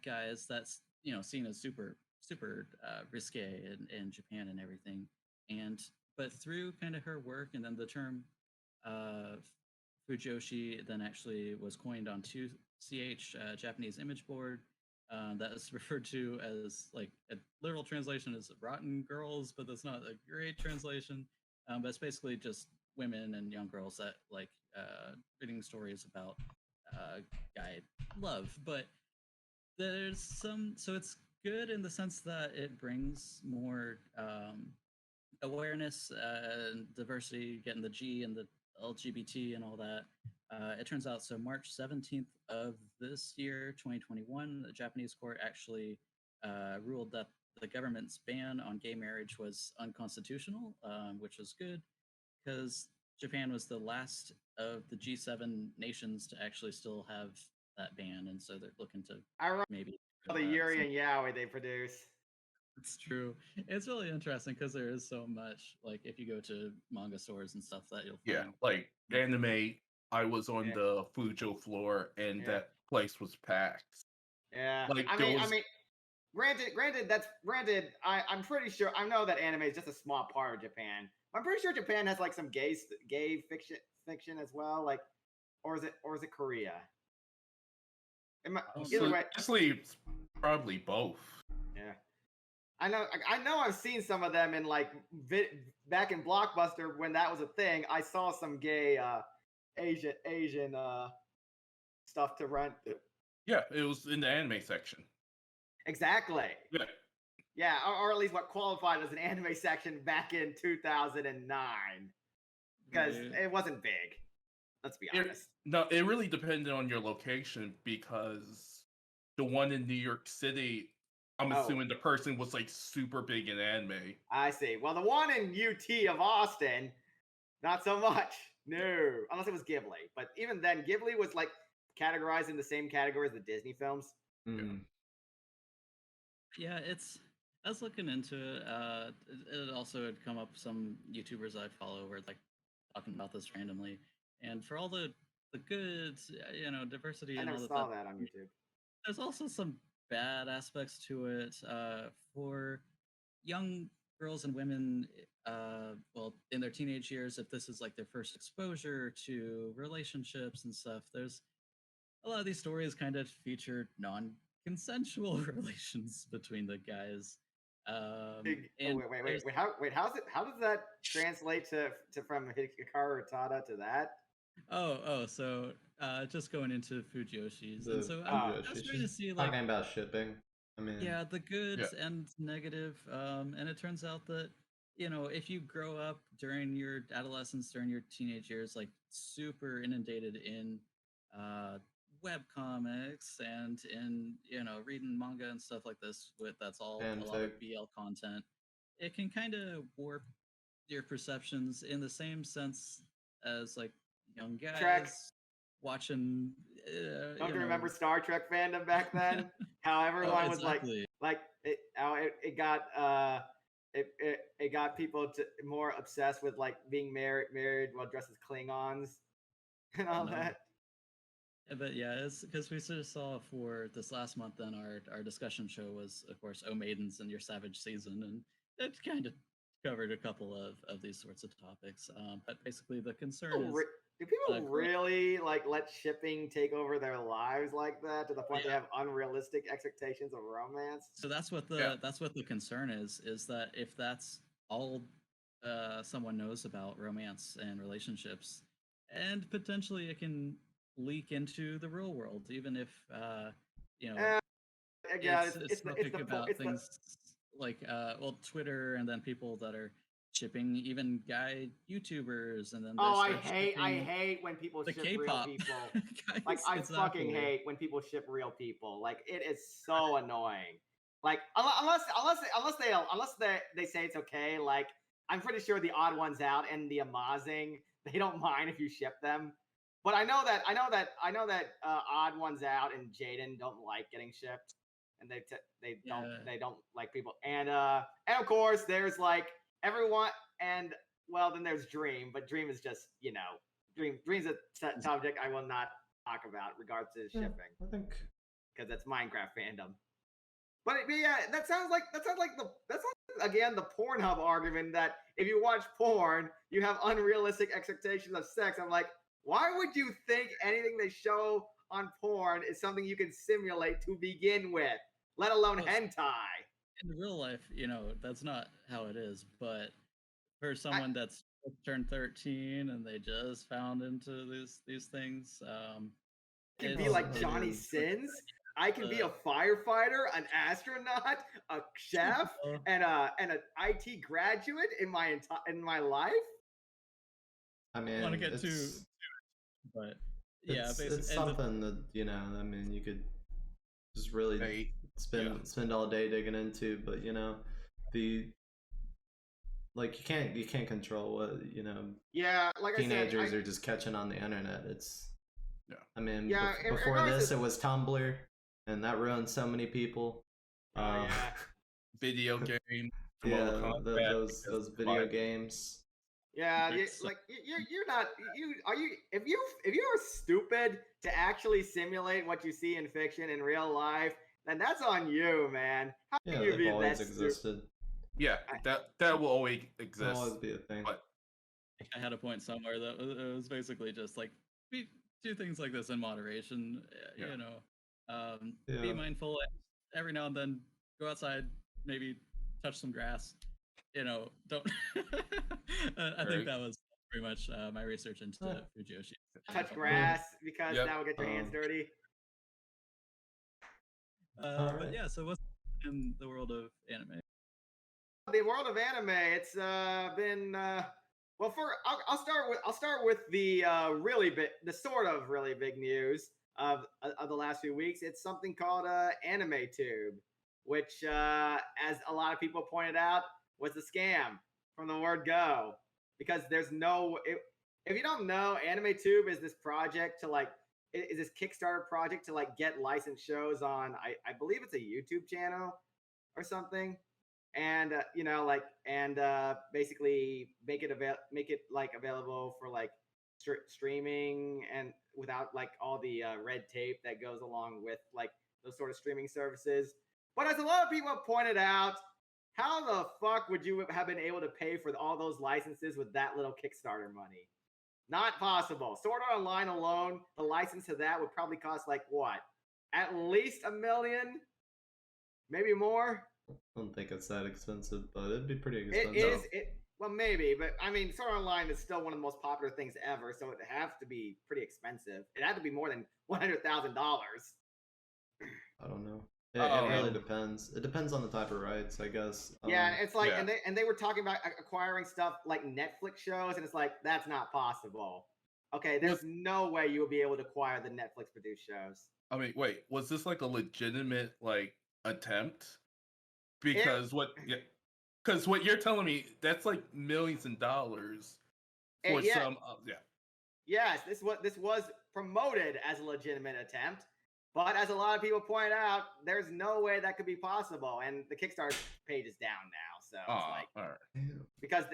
guys that's seen as super risque in Japan and everything. And but through kind of her work, and then the term uh, Fujoshi then actually was coined on 2CH Japanese image board. That is referred to as like a literal translation is rotten girls, but that's not a great translation. But it's basically just women and young girls that like reading stories about uh, guy love. But there's so it's good in the sense that it brings more awareness and diversity, getting the G and the LGBT and all that. It turns out so March 17th of this year, 2021, the Japanese court actually ruled that the government's ban on gay marriage was unconstitutional, which was good because Japan was the last of the G7 nations to actually still have that ban, and so they're looking to I remember maybe the Yuri and Yaoi they produce. it's true. It's really interesting because there is so much. Like if you go to manga stores and stuff, that you'll Yeah, find. like anime. I was on Yeah. the Fujo floor, and Yeah. that place was packed. Yeah, Like I there mean, was, granted. I'm pretty sure. I know that anime is just a small part of Japan. I'm pretty sure Japan has like some gay fiction as well. Like, or is it Korea? Either way, honestly, it's probably both. yeah. I know I've seen some of them in like back in Blockbuster when that was a thing. I saw some gay Asian stuff to rent. Yeah, it was in the anime section. Exactly. Yeah. Yeah, or at least what qualified as an anime section back in 2009. Because it wasn't big. Let's be honest. No, it really depended on your location because the one in New York City, I'm assuming the person was like super big in anime. I see. Well, the one in UT of Austin, not so much. No, unless it was Ghibli. But even then, Ghibli was like categorized in the same category as the Disney films. Yeah, I was looking into it. It also had come up some YouTubers I follow were like talking about this randomly, and for all the good, diversity I and never all saw that on YouTube. there's also some bad aspects to it. For young girls and women, well, in their teenage years, if this is like their first exposure to relationships and stuff, there's a lot of these stories kind of feature non-consensual relations between the guys. Wait. How does that translate to from Hikaru Utada to that? So just going into Fujiyoshi's, and so Fujoshi. I was trying to see like talking about shipping. I mean, yeah, the good and negative, and it turns out that if you grow up during your adolescence, during your teenage years, like super inundated in web comics and in reading manga and stuff like this, that's all a lot of BL content, it can kind of warp your perceptions in the same sense as like young guys Trek. Watching. Don't you remember Star Trek fandom back then? How everyone was like it got people to more obsessed with like being married while dressed as Klingons and all that. But yeah, it's because we sort of saw for this last month. Then our discussion show was, of course, O Maidens and Your Savage Season, and it kind of covered a couple of these sorts of topics. But basically, the concern is. Do people really like let shipping take over their lives like that to the point they have unrealistic expectations of romance? So that's what the concern is that if that's all someone knows about romance and relationships, and potentially it can leak into the real world, even if it's about things like Twitter, and then people that are shipping even guy YouTubers, and then I hate when people ship K-pop. real people. Like I fucking hate when people ship real people. Like it is so annoying. Like unless they say it's okay. Like I'm pretty sure the Odd Ones Out and the Amazing, they don't mind if you ship them. But I know that Odd Ones Out and Jaden don't like getting shipped, and they don't like people. And of course there's like everyone, and well then there's Dream, but Dream is just Dream's a subject I will not talk about in regards to shipping. I think because that's Minecraft fandom. But yeah, that sounds like again the Pornhub argument that if you watch porn, you have unrealistic expectations of sex. I'm like, why would you think anything they show on porn is something you can simulate to begin with, let alone hentai? In real life, that's not how it is. But for someone that's turned 13 and they just found into these things, it can be like Johnny Sins. I can be a firefighter, an astronaut, a chef, and an IT graduate in my life. I mean, want to get too, but yeah, it's something that I mean, you could just really spend all day digging into, but you can't control what Yeah, like teenagers I said, are just catching on the internet. It's I mean, yeah, before this it was Tumblr, and that ruined so many people. Yeah. Video game. Yeah, those video games. Yeah, you're not if you're stupid to actually simulate what you see in fiction in real life, then that's on you, man. How can you be always existed. Yeah, that will always exist. That'll always be a thing. But I had a point somewhere that it was basically just like do things like this in moderation. Be mindful. Every now and then, go outside, maybe touch some grass. Don't. I think that was pretty much my research into Fujoshi. Touch grass because that will get your hands dirty. But yeah, so what's in the world of anime? The world of anime, it's been well. I'll start with the really big, the sort of really big news of the last few weeks. It's something called Anime Tube, which, as a lot of people pointed out, was a scam from the word go. Because there's if you don't know, Anime Tube is this project to is this Kickstarter project to get licensed shows on I believe it's a YouTube channel or something, and basically make it available for streaming and without all the red tape that goes along with those sort of streaming services. But as a lot of people have pointed out, how the fuck would you have been able to pay for all those licenses with that little Kickstarter money? Not possible. Sword Art Online alone, the license to that would probably cost what? At least $1 million? Maybe more? I don't think it's that expensive, but it'd be pretty expensive. It is. Well, maybe, but I mean, Sword Art Online is still one of the most popular things ever, so it'd have to be pretty expensive. It had to be more than $100,000. I don't know. It really depends. It depends on the type of rights, I guess. Yeah, it's and they were talking about acquiring stuff like Netflix shows, and it's that's not possible. Okay, there's no way you will be able to acquire the Netflix produced shows. I mean, wait, was this a legitimate attempt? Because what you're telling me, that's millions of dollars for some. Yes, this was promoted as a legitimate attempt. But as a lot of people point out, there's no way that could be possible, and the Kickstarter page is down now. So because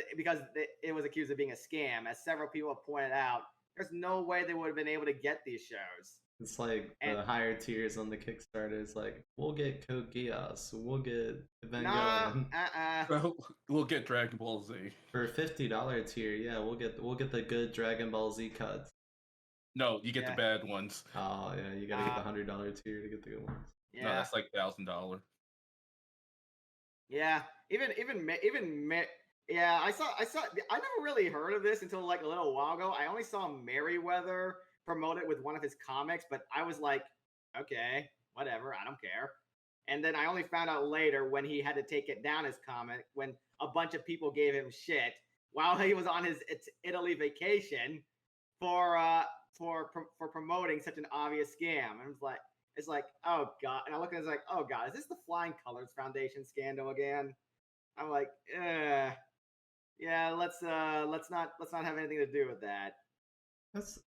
it was accused of being a scam, as several people have pointed out, there's no way they would have been able to get these shows. It's the higher tiers on the Kickstarter is we'll get Code Geass, we'll get Evangelion. We'll get Dragon Ball Z. For $50 tier, we'll get the good Dragon Ball Z cuts. No, you get the bad ones. Oh yeah, you gotta get the $100 tier to get the good ones. Yeah, no, that's $1,000. Yeah, yeah. I never really heard of this until a little while ago. I only saw Merryweather promote it with one of his comics, but I was like, okay, whatever, I don't care. And then I only found out later when he had to take it down his comic when a bunch of people gave him shit while he was on his Italy vacation for promoting such an obvious scam. And it's like, oh god. And I look at it, it's oh god, is this the Flying Colors Foundation scandal again? I'm like, yeah, let's not have anything to do with that.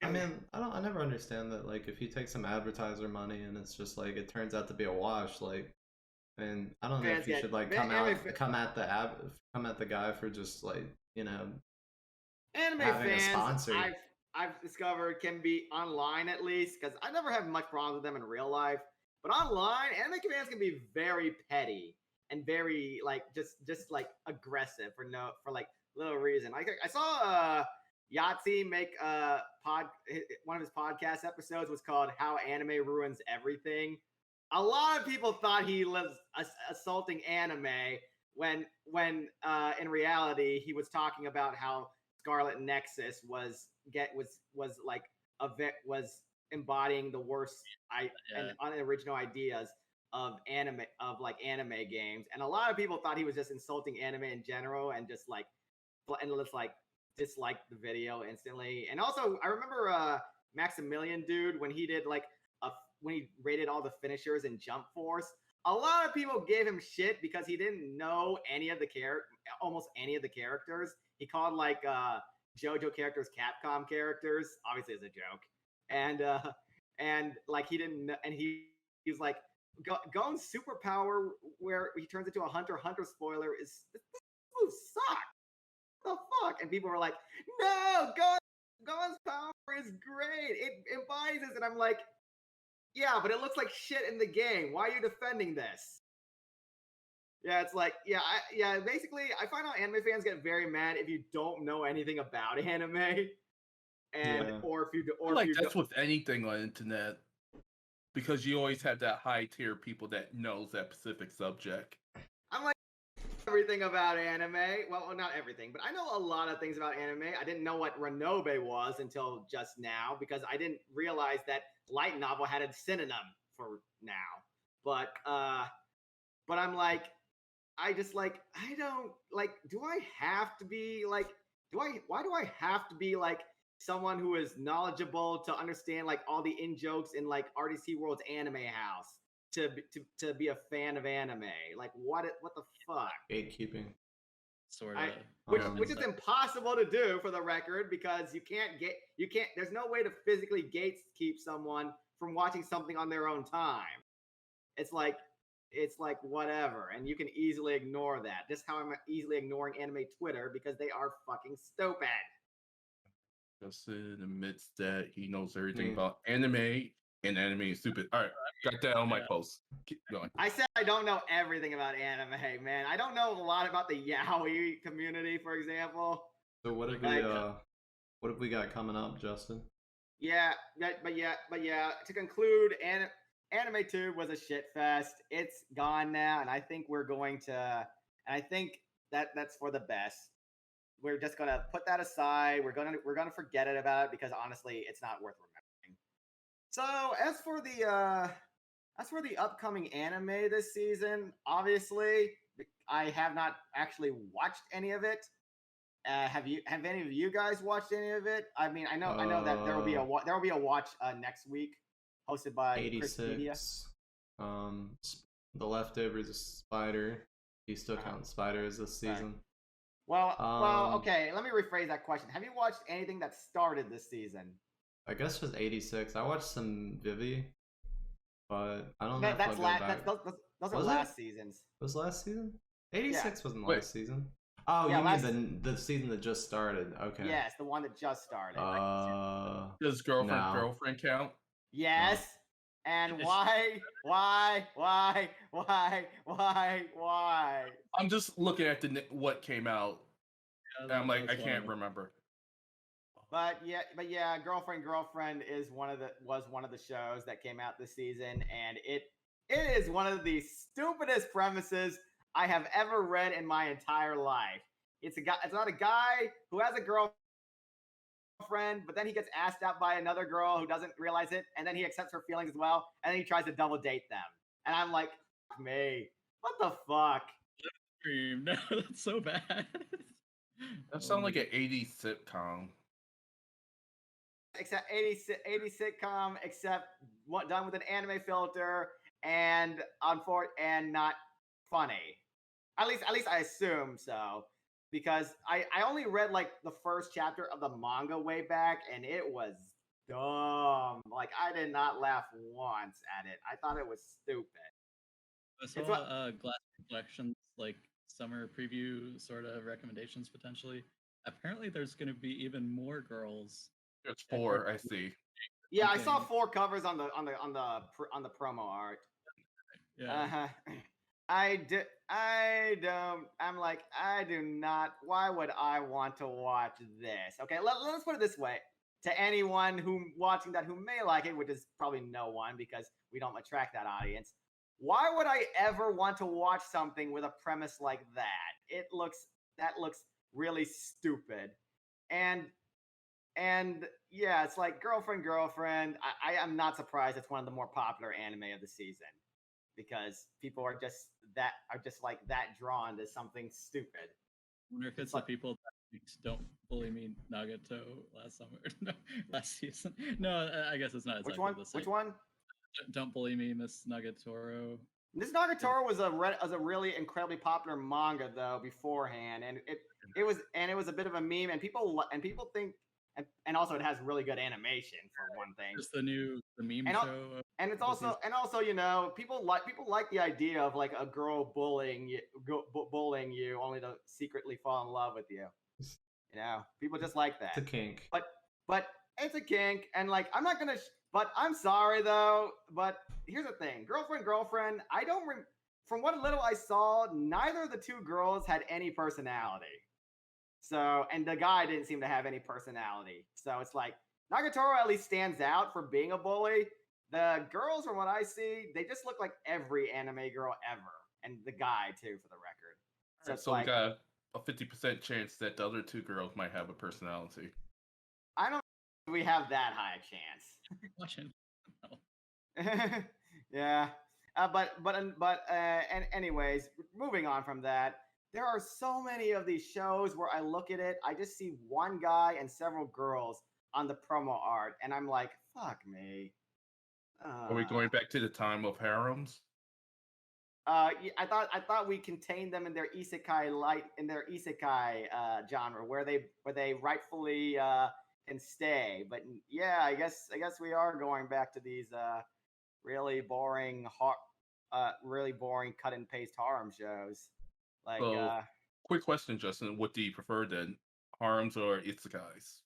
I mean, I never understand that. Like, if you take some advertiser money and it's just like it turns out to be a wash, like, and I don't know if Fans you get should like come at the guy for just like anime having a fans. sponsor. I've discovered can be online at least because I never have much problems with them in real life, but online anime fans can be very petty and very like just like aggressive for like little reason. Like I saw Yahtzee make one of his podcast episodes was called "How Anime Ruins Everything." A lot of people thought he was assaulting anime when in reality he was talking about how Scarlet Nexus was like was embodying the worst and unoriginal ideas of anime games, and a lot of people thought he was just insulting anime in general and just like disliked the video instantly. And also, I remember Maximilian dude when he did like when he rated all the finishers in Jump Force. A lot of people gave him shit because he didn't know almost any of the characters. He called like JoJo characters Capcom characters, obviously as a joke, and like he didn't know, and he's like Gon's superpower where he turns into a Hunter x Hunter spoiler is this move sucks. The fuck? And people were like, no, Gon's power is great. It embodies this, and I'm like, yeah, but it looks like shit in the game. Why are you defending this? Yeah, it's like, basically, I find out anime fans get very mad if you don't know anything about anime, and or that's with anything on the internet, because you always have that high tier people that knows that specific subject. I'm like everything about anime. Well, not everything, but I know a lot of things about anime. I didn't know what Renobe was until just now because I didn't realize that light novel had a synonym for now. But I'm like, I just like, I don't like, do I have to be like, why do I have to be like someone who is knowledgeable to understand like all the in jokes in like RDC World's anime house to be a fan of anime? Like what the fuck? Gatekeeping. Sort of. Which is impossible to do for the record because you can't there's no way to physically gatekeep someone from watching something on their own time. It's like whatever, and you can easily ignore that. Just how I'm easily ignoring anime Twitter because they are fucking stupid. Justin admits that he knows everything about anime, and anime is stupid. All right, got that on my post. Keep going. I said I don't know everything about anime, man. I don't know a lot about the yaoi community, for example. So what have we got coming up, Justin? Yeah. To conclude, Anime Tube was a shit fest. It's gone now, and I think we're going to. And I think that's for the best. We're just gonna put that aside. We're gonna forget about it because honestly, it's not worth remembering. So as for the upcoming anime this season, obviously, I have not actually watched any of it. Have any of you guys watched any of it? I mean, I know that there will be a watch next week, hosted by 86. The Leftovers of Spider. Do you still count Spider as this season? Well, okay. Let me rephrase that question. Have you watched anything that started this season? I guess just 86. I watched some Vivi, but I don't know. Those are last seasons. Was last season? 86 wasn't last season. Oh, yeah, you mean the season that just started? Okay. Yes, the one that just started. Does girlfriend count? Yes. No. And why? I'm just looking at what came out, and I'm like, I can't remember. But yeah, Girlfriend was one of the shows that came out this season, and it is one of the stupidest premises I have ever read in my entire life. It's about a guy who has a girlfriend, but then he gets asked out by another girl who doesn't realize it, and then he accepts her feelings as well, and then he tries to double date them. And I'm like, fuck me. What the fuck? No, that's so bad. That sounds like an 80s sitcom. Except 80 sitcom, except done with an anime filter and not funny. At least I assume so. because I only read like the first chapter of the manga way back, and it was dumb. Like I did not laugh once at it. I thought it was stupid. I It's saw what Glass Reflections like summer preview sort of recommendations potentially. Apparently, there's going to be even more girls. There's that 4, are I see. yeah, I saw something. 4 covers on the promo art. Yeah. Uh-huh. I'm like, I do not. Why would I want to watch this? Okay, let's put it this way. To anyone who watching that who may like it, which is probably no one because we don't attract that audience. Why would I ever want to watch something with a premise like that? That looks really stupid. And yeah, it's like girlfriend. I am not surprised it's one of the more popular anime of the season because people are just like that drawn to something stupid. I wonder if it's It's the like people that don't bully me Nagato last summer, no, last season. No, I guess it's not which exactly one? the same. Which one? Don't bully me, Miss Nagatoro. This Nagatoro was a really incredibly popular manga though beforehand, and it was a bit of a meme, and people think, and also it has really good animation for one thing. Just the meme And show. and it's this also you know people like the idea of like a girl bullying you only to secretly fall in love with you. You know, people just like It's a that. kink. But it's a kink, and like I'm not gonna. But I'm sorry though. But here's the thing, girlfriend. I don't. From what little I saw, neither of the two girls had any personality. So, and the guy didn't seem to have any personality. So it's like Nagatoro at least stands out for being a bully. The girls, from what I see, they just look like every anime girl ever, and the guy too, for the record. So Alright, it's so like we got a 50% chance that the other 2 girls might have a personality. I don't think we have that high a chance. Watching. No. Yeah. And anyways, moving on from that, there are so many of these shows where I look at it, I just see one guy and several girls on the promo art, and I'm like, fuck me. Are we going back to the time of harems? I thought we contained them in their isekai genre where they rightfully can stay. But yeah, I guess we are going back to these really boring cut and paste harem shows. Like So, quick question, Justin. What do you prefer then? Harems or isekais?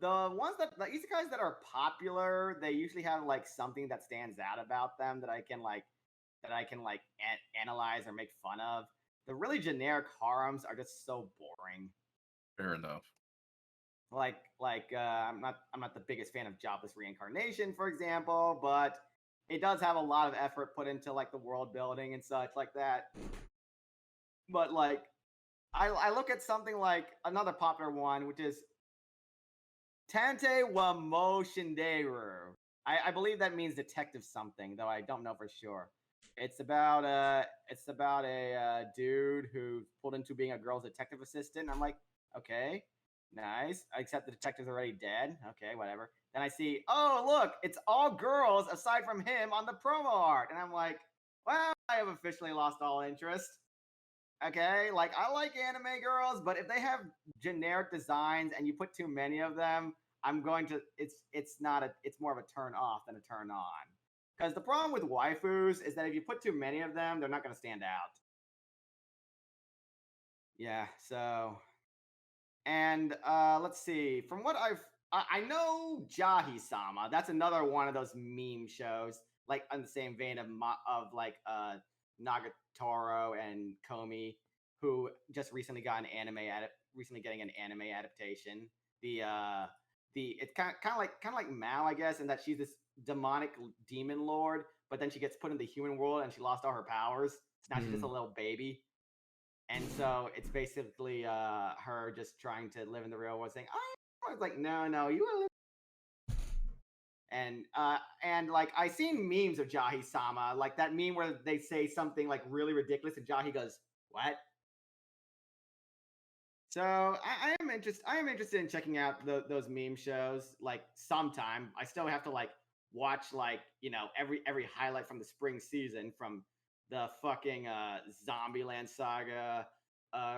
the ones the isekais that are popular, they usually have like something that stands out about them that I can analyze or make fun of. The really generic harems are just so boring. Fair enough. I'm not the biggest fan of Jobless Reincarnation, for example, but it does have a lot of effort put into like the world building and such like that. But like I look at something like another popular one, which is Tante wa Mo Shinderu. I believe that means detective something, though I don't know for sure. It's about a dude who pulled into being a girl's detective assistant. I'm like, okay, nice. Except the detective's already dead. Okay, whatever. Then I see, oh look, it's all girls aside from him on the promo art, and I'm like, well, I have officially lost all interest. Okay, like I like anime girls, but if they have generic designs and you put too many of them, I'm going to it's more of a turn off than a turn on. Because the problem with waifus is that if you put too many of them, they're not going to stand out. Yeah, so and let's see. From what I know Jahi-sama. That's another one of those meme shows, like on the same vein of Nagatoro and Komi, who just recently got recently getting an anime adaptation. It's kind of like Mao, I guess, in that she's this demonic demon lord, but then she gets put in the human world and she lost all her powers. So now she's just a little baby. And so it's basically her just trying to live in the real world, saying, I was like, no, you are living. And like I seen memes of Jahi-sama, like that meme where they say something like really ridiculous and Jahi goes, what? So I am interested in checking out those meme shows like sometime. I still have to like watch like, you know, every highlight from the spring season from the fucking Zombieland Saga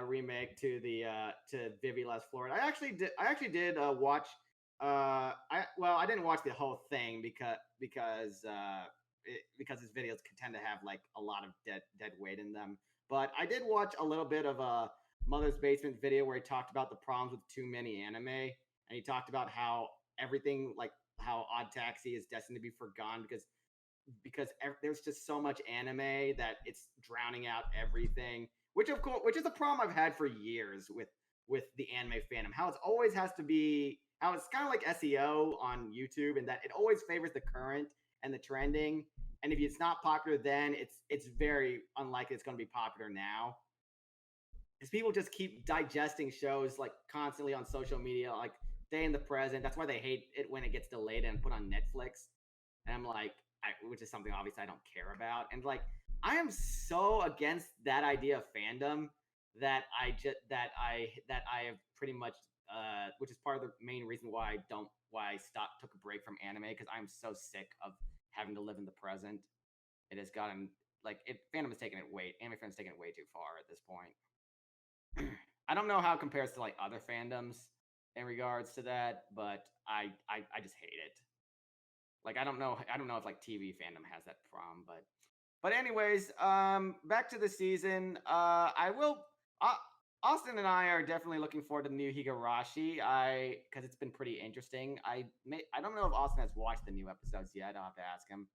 remake to the to Vivi Last Florida. I actually did watch. I didn't watch the whole thing because his videos tend to have like a lot of dead weight in them. But I did watch a little bit of a Mother's Basement video where he talked about the problems with too many anime, and he talked about how everything like how Odd Taxi is destined to be forgotten because there's just so much anime that it's drowning out everything. Which is a problem I've had for years with the anime fandom. How it always has to be how it's kind of like SEO on YouTube, and that it always favors the current and the trending. And if it's not popular, then it's very unlikely it's going to be popular now. Because people just keep digesting shows like constantly on social media, like stay in the present. That's why they hate it when it gets delayed and put on Netflix. And I'm like, which is something obviously I don't care about. And like, I am so against that idea of fandom that I have pretty much, which is part of the main reason why I took a break from anime, because I'm so sick of having to live in the present. It has gotten fandom is taking it anime fandom's taking it way too far at this point. I don't know how it compares to like other fandoms in regards to that, but I just hate it. Like I don't know if like TV fandom has that problem, but anyways, back to the season. Austin and I are definitely looking forward to the new Higurashi. Because it's been pretty interesting. I don't know if Austin has watched the new episodes yet. I'll have to ask him.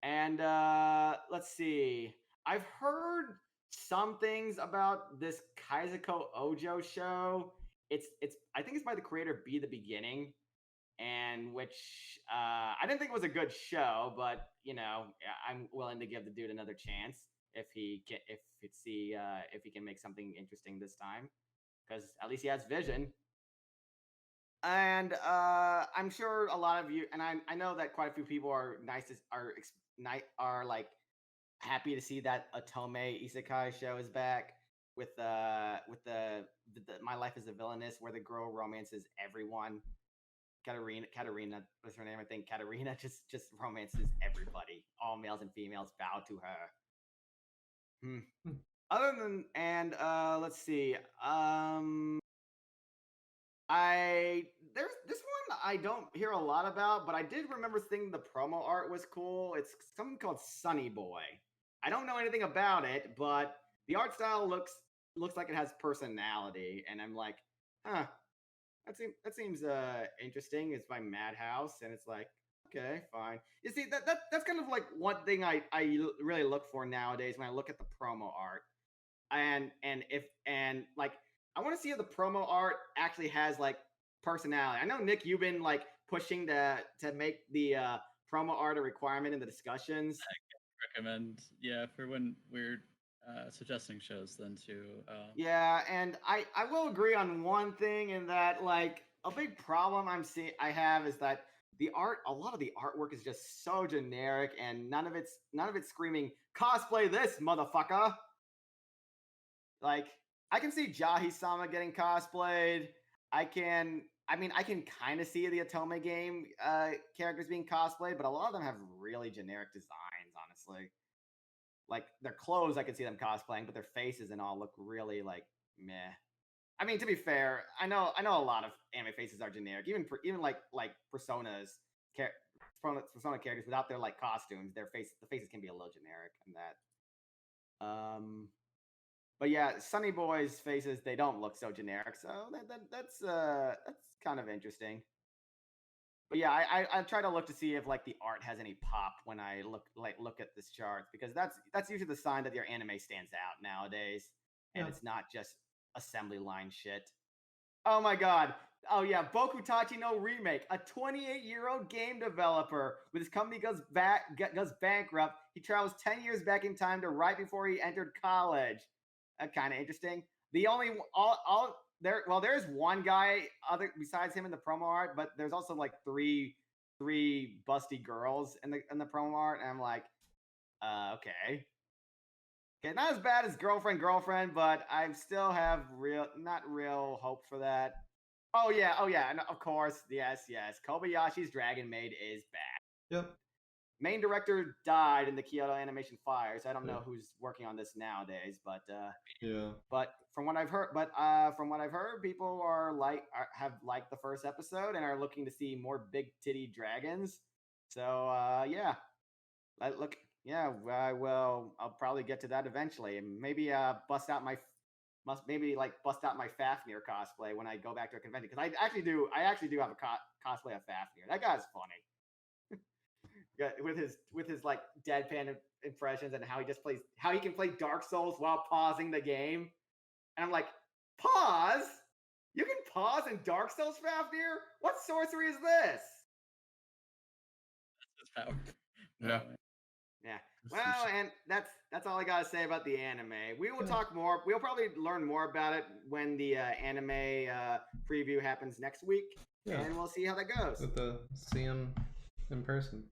And let's see. I've heard some things about this Kaizuko Ojo show. I think it's by the creator Be the Beginning, and which I didn't think it was a good show, but you know, I'm willing to give the dude another chance if he can make something interesting this time, because at least he has vision. And I'm sure a lot of you, and I know that quite a few people are like happy to see that Otome Isekai show is back with the My Life as a Villainess, where the girl romances everyone. Katarina was her name, I think. Katarina just romances everybody. All males and females bow to her. Other than let's see. There's this one I don't hear a lot about, but I did remember thinking the promo art was cool. It's something called Sunny Boy. I don't know anything about it, but the art style looks like it has personality, and I'm like, huh. That seems interesting. It's by Madhouse, and it's like, okay, fine. You see, that's kind of like one thing I really look for nowadays when I look at the promo art, and like I want to see if the promo art actually has like personality. I know Nick, you've been like pushing to make the promo art a requirement in the discussions. I recommend, yeah, for when we're suggesting shows then too. Yeah, and I will agree on one thing, in that like a big problem I have is that a lot of the artwork is just so generic, and none of it's screaming cosplay this motherfucker. Like I can see Jahi-sama getting cosplayed. I can kind of see the Otome game characters being cosplayed, but a lot of them have really generic designs, honestly. Like their clothes, I could see them cosplaying, but their faces and all look really like meh. I mean, to be fair, I know a lot of anime faces are generic. Even like Persona characters without their like costumes, the faces can be a little generic in that. But yeah, Sunny Boy's faces, they don't look so generic, so that's kind of interesting. But yeah, I try to look to see if like the art has any pop when I look at this chart, because that's usually the sign that your anime stands out nowadays, and it's not just assembly line shit. Oh my god. Oh yeah, Bokutachi no Remake, a 28-year-old game developer with his company goes bankrupt. He travels 10 years back in time to right before he entered college. Kind of interesting. The only there's one guy other besides him in the promo art, but there's also like three busty girls in the promo art, and I'm like, okay, not as bad as girlfriend, but I still have not real hope for that. Oh yeah, and of course, yes, Kobayashi's Dragon Maid is back. Yep. main director died in the Kyoto Animation fires. I don't know who's working on this nowadays, but Yeah. But from what I've heard, people have liked the first episode and are looking to see more big titty dragons. So yeah, I'll probably get to that eventually, and maybe bust out my Fafnir cosplay when I go back to a convention, because I actually do have a cosplay of Fafnir. That guy's funny. with his like deadpan impressions and how he can play Dark Souls while pausing the game. And I'm like, pause? You can pause in Dark Souls, Fafnir? What sorcery is this? That's his power. Yeah. Yeah. Well, and that's all I gotta say about the anime. We will talk more. We'll probably learn more about it when the anime preview happens next week, and we'll see how that goes. With see him in person.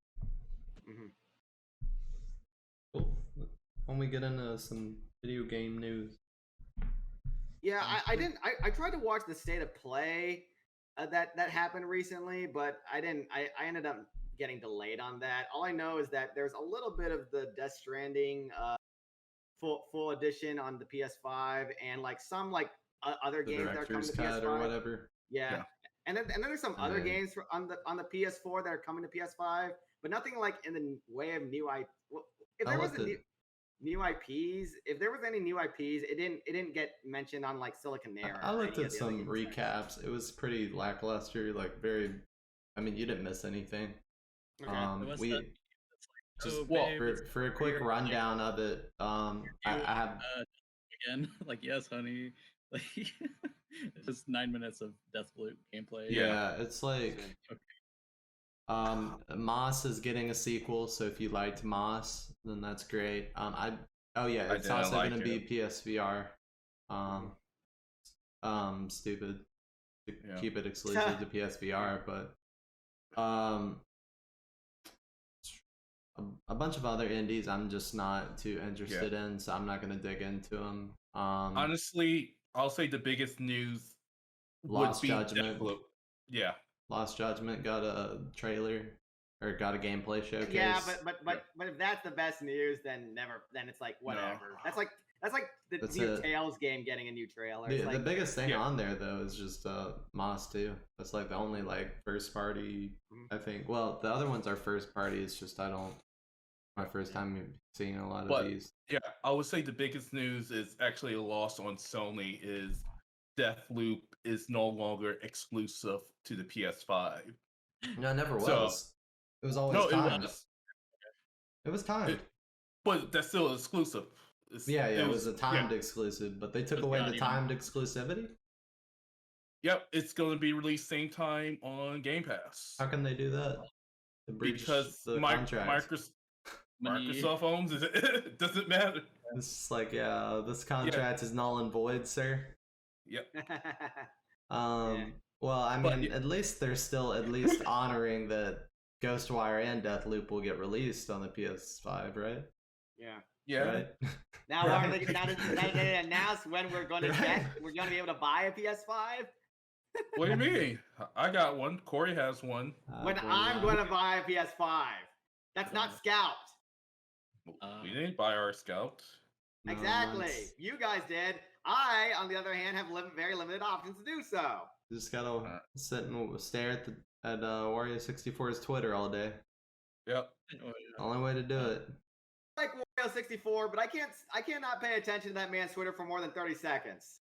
Mm-hmm. Cool. When we get into some video game news. Yeah, I tried to watch the state of play that happened recently, but I didn't. I ended up getting delayed on that. All I know is that there's a little bit of the Death Stranding full edition on the PS5, and like some like other games that are coming to PS5 or whatever. Yeah. And then there's some other games on the PS4 that are coming to PS5, but nothing like in the way of new IP. Well, if there was new IPs, if there was any new IPs, it didn't get mentioned on like Siliconera. I looked at some recaps. It was pretty lackluster. Like I mean, you didn't miss anything. Okay. For a quick rundown of it, I have again, like, yes, honey, like just 9 minutes of Deathloop gameplay. Yeah, it's like Moss is getting a sequel, so if you liked Moss, then that's great. It's also going to be PSVR. Stupid to keep it exclusive to PSVR, but a bunch of other indies I'm just not too interested in, so I'm not going to dig into them. Honestly, I'll say the biggest news Lost Judgment. Yeah. Lost Judgment got a trailer or got a gameplay showcase. Yeah, but if that's the best news, then it's like whatever. No. That's like the new Tales game getting a new trailer. The biggest thing on there though is just Moss 2. That's like the only like first party, I think. Well, the other ones are first party. It's just my first time seeing a lot of these. Yeah, I would say the biggest news is actually a loss on Sony is Deathloop is no longer exclusive to the PS5. No, it never was. It was always timed. It was timed. But that's still exclusive. It was a timed exclusive, but they took away the timed exclusivity? Yep, it's going to be released same time on Game Pass. How can they do that? Because Microsoft owns it. It doesn't matter. It's like, this contract is null and void, sir. Yep. Well, I mean, at least they're still honoring that Ghostwire and Deathloop will get released on the PS5, right? Yeah. Right? Now they announce when we're going to be able to buy a PS5. What do you mean? I got one. Corey has one. When I'm going to buy a PS5, that's not Scout. We didn't buy our Scout. Exactly. You guys did. I, on the other hand, have very limited options to do so. You just gotta sit and stare at Wario 64's Twitter all day. Yep. Only way to do it. I like Wario 64, but I cannot pay attention to that man's Twitter for more than 30 seconds.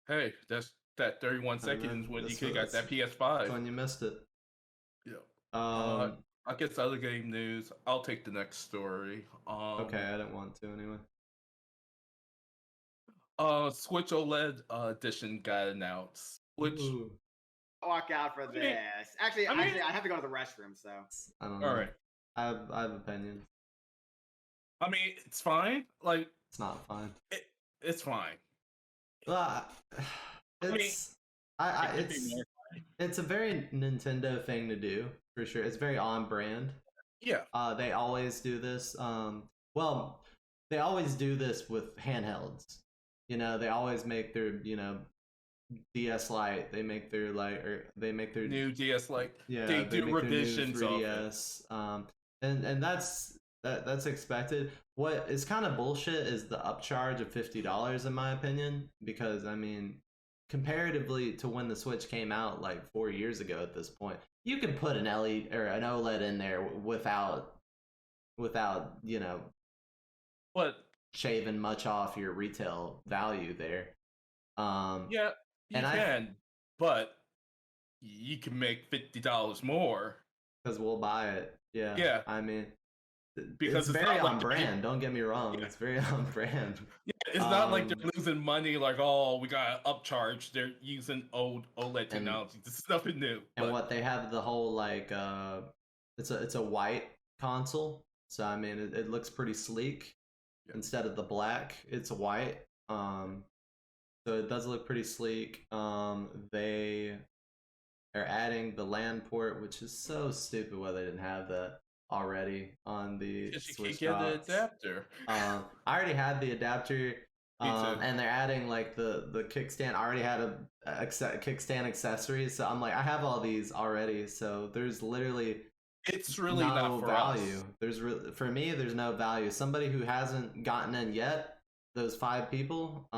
Hey, that's that 31 seconds when you could have got that PS5. When you missed it. Yeah. I guess other game news. I'll take the next story. Okay, I didn't want to anyway. Switch OLED edition got announced. Which walk out for this. Actually, I have to go to the restroom, so I don't know. All right. I have opinions. I mean, it's fine. Like, it's not fine. It's fine. It's a very Nintendo thing to do for sure. It's very on brand. Yeah. They always do this. They always do this with handhelds. They always make their DS Lite. They make their new DS Lite. Yeah, they do revisions of it. and that's expected. What is kind of bullshit is the upcharge of $50 in my opinion, because I mean, comparatively to when the Switch came out like 4 years ago, at this point, you can put an LED or an OLED in there without But shaving much off your retail value there. yeah, you and can, but you can make $50 more. Because we'll buy it. Yeah. Yeah. I mean, Because it's it's very not like on brand. Don't get me wrong. Yeah. It's very on brand. Yeah, it's not like they're losing money. Like, oh, we got to upcharge. They're using old OLED technology. This is nothing new. And what they have, the whole like, it's a white console. So I mean, it looks pretty sleek. Yeah. Instead of the black, it's white. So it does look pretty sleek. They are adding the LAN port, which is so stupid why they didn't have that already on the Switch you can't docks. get the adapter. I already had the adapter, and they're adding like the kickstand. I already had a kickstand accessories, so I'm like, I have all these already. So there's literally it's really no not for value. us. There's for me, there's no value. Somebody who hasn't gotten in yet, those 5 people,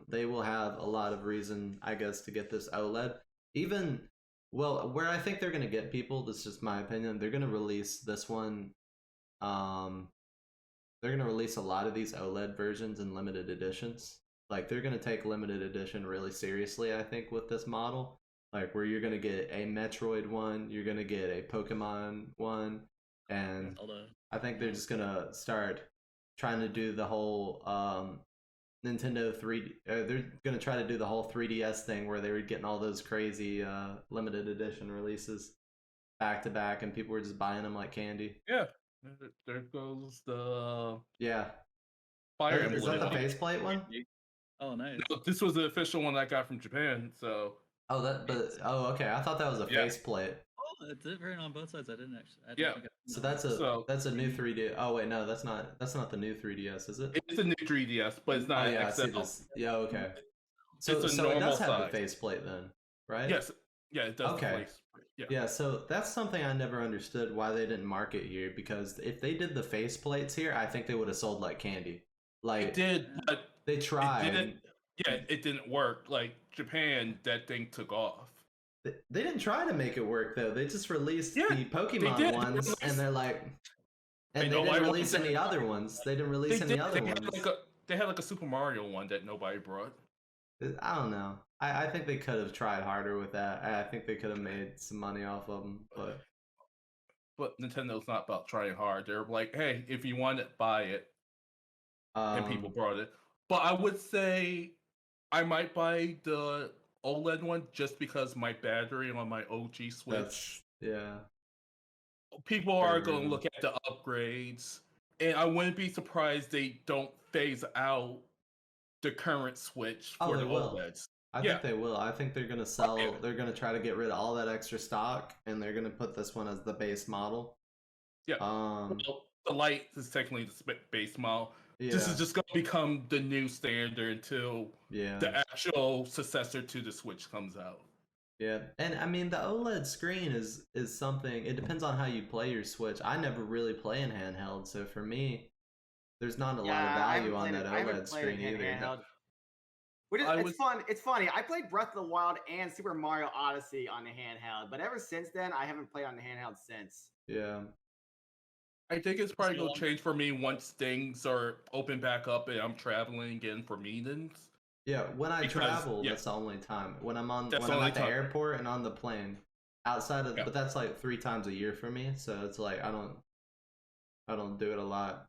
they will have a lot of reason, I guess, to get this OLED. Even well, where I think they're gonna get people, this is just my opinion, they're gonna release this one. They're gonna release a lot of these OLED versions in limited editions. Like they're gonna take limited edition really seriously, I think, with this model. Like where you're gonna get a Metroid one, you're gonna get a Pokemon one, and I think they're just gonna start trying to do the whole Nintendo 3D. They're gonna try to do the whole 3DS thing where they were getting all those crazy limited edition releases back to back, and people were just buying them like candy. Yeah, there goes the Fire Emblem. Is that the faceplate one? Oh, nice. No, this was the official one I got from Japan. So. Oh, okay. I thought that was a faceplate. Oh, it's different on both sides. I didn't actually. Yeah. So that's a new 3D. Oh wait, no, that's not the new 3DS, is it? It's a new 3DS, but it's not. I see this. Yeah, okay. So it does have the faceplate then, right? Yes. Yeah, it does. Okay. Yeah. So that's something I never understood why they didn't market here, because if they did the faceplates here, I think they would have sold like candy. Like it did, but they tried. It didn't work. Like Japan, that thing took off. They didn't try to make it work though. They just released the Pokemon ones, and they're like, and they didn't release any other ones. They didn't release any other ones. They had like a Super Mario one that nobody brought. I don't know. I think they could have tried harder with that. I think they could have made some money off of them, but Nintendo's not about trying hard. They're like, hey, if you want it, buy it, and people brought it. But I would say I might buy the OLED one just because my battery on my OG Switch. People are going to look at the upgrades, and I wouldn't be surprised they don't phase out the current Switch for the OLEDs. I think they will. I think they're going to sell. They're going to try to get rid of all that extra stock, and they're going to put this one as the base model. Yeah. Well, the Lite is technically the base model. Yeah. This is just going to become the new standard until the actual successor to the Switch comes out. Yeah, and I mean the OLED screen is something. It depends on how you play your Switch. I never really play in handheld, so for me, there's not a lot of value on that OLED screen either. It's fun. It's funny. I played Breath of the Wild and Super Mario Odyssey on the handheld, but ever since then, I haven't played on the handheld since. Yeah. I think it's probably going to change for me once things are open back up and I'm traveling again for meetings. Yeah, when I travel, that's the only time. When I'm at the airport and on the plane, outside of, but that's like 3 times a year for me. So it's like I don't do it a lot.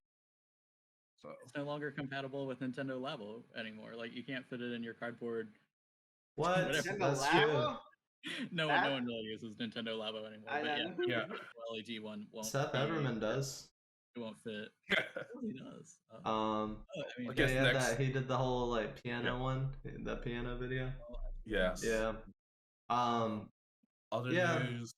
So it's no longer compatible with Nintendo Labo anymore. Like you can't fit it in your cardboard. What? Nintendo Labo? No one really uses Nintendo Labo anymore. But yeah, LED one won't. Seth Everman does. It won't fit. He does. He did the whole like piano one, the piano video. Yes. Yeah. Other news.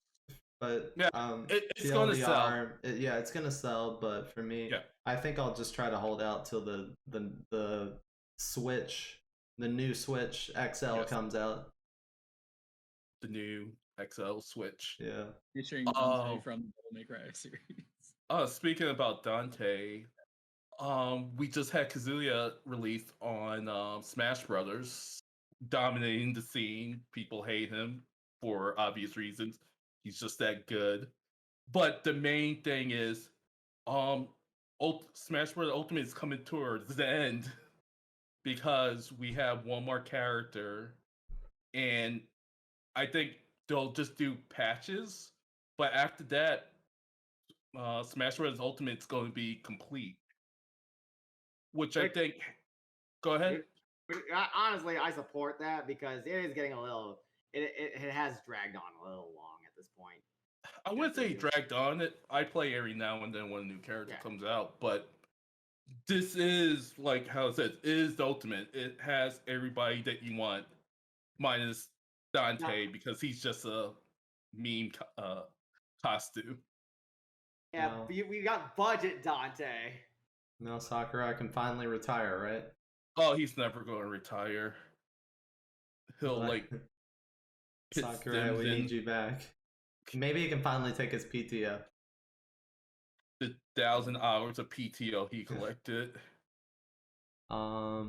But it's going to sell. It's going to sell. But for me, I think I'll just try to hold out till the Switch, the new Switch XL comes out. The new XL Switch. Yeah. Featuring from the May Cry series. Speaking about Dante, we just had Kazuya released on Smash Brothers, dominating the scene. People hate him for obvious reasons. He's just that good. But the main thing is, um, Smash Bros. Ultimate is coming towards the end because we have one more character, and I think they'll just do patches. But after that, Smash Bros. Ultimate is going to be complete, which I Wait. think. Go ahead. Honestly, I support that because it is getting a little. It has dragged on a little long at this point. I wouldn't say dragged on it. I play every now and then when a new character comes out, but this is like how it says, it is the ultimate. It has everybody that you want, minus Dante because he's just a meme costume. Yeah, we got budget Dante. Now Sakurai can finally retire, right? Oh, he's never going to retire. He'll like. Sakurai, we need you back. Maybe he can finally take his PTO. The 1,000 hours of PTO he collected. Yeah,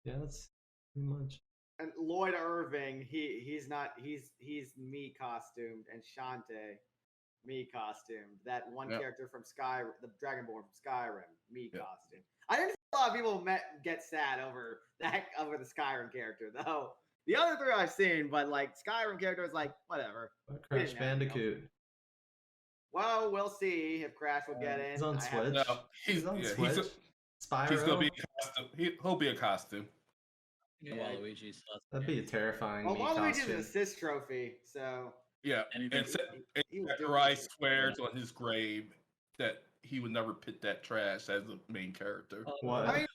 that's pretty much. And Lloyd Irving, he's me costumed, and Shantae, me costumed. That one character from Skyrim, the Dragonborn from Skyrim, me costumed. I didn't see a lot of people get sad over the Skyrim character though. The other three I've seen, but like Skyrim character is like whatever. Crash Bandicoot. Well, we'll see if Crash will get in. He's on Switch. No, he's on Switch. He's gonna be a costume. He'll be a costume. Yeah, Waluigi stuff. That'd be a terrifying. Well, Waluigi's an assist trophy, so yeah. And Sakurai swears on his grave that he would never pit that trash as a main character. What? I mean,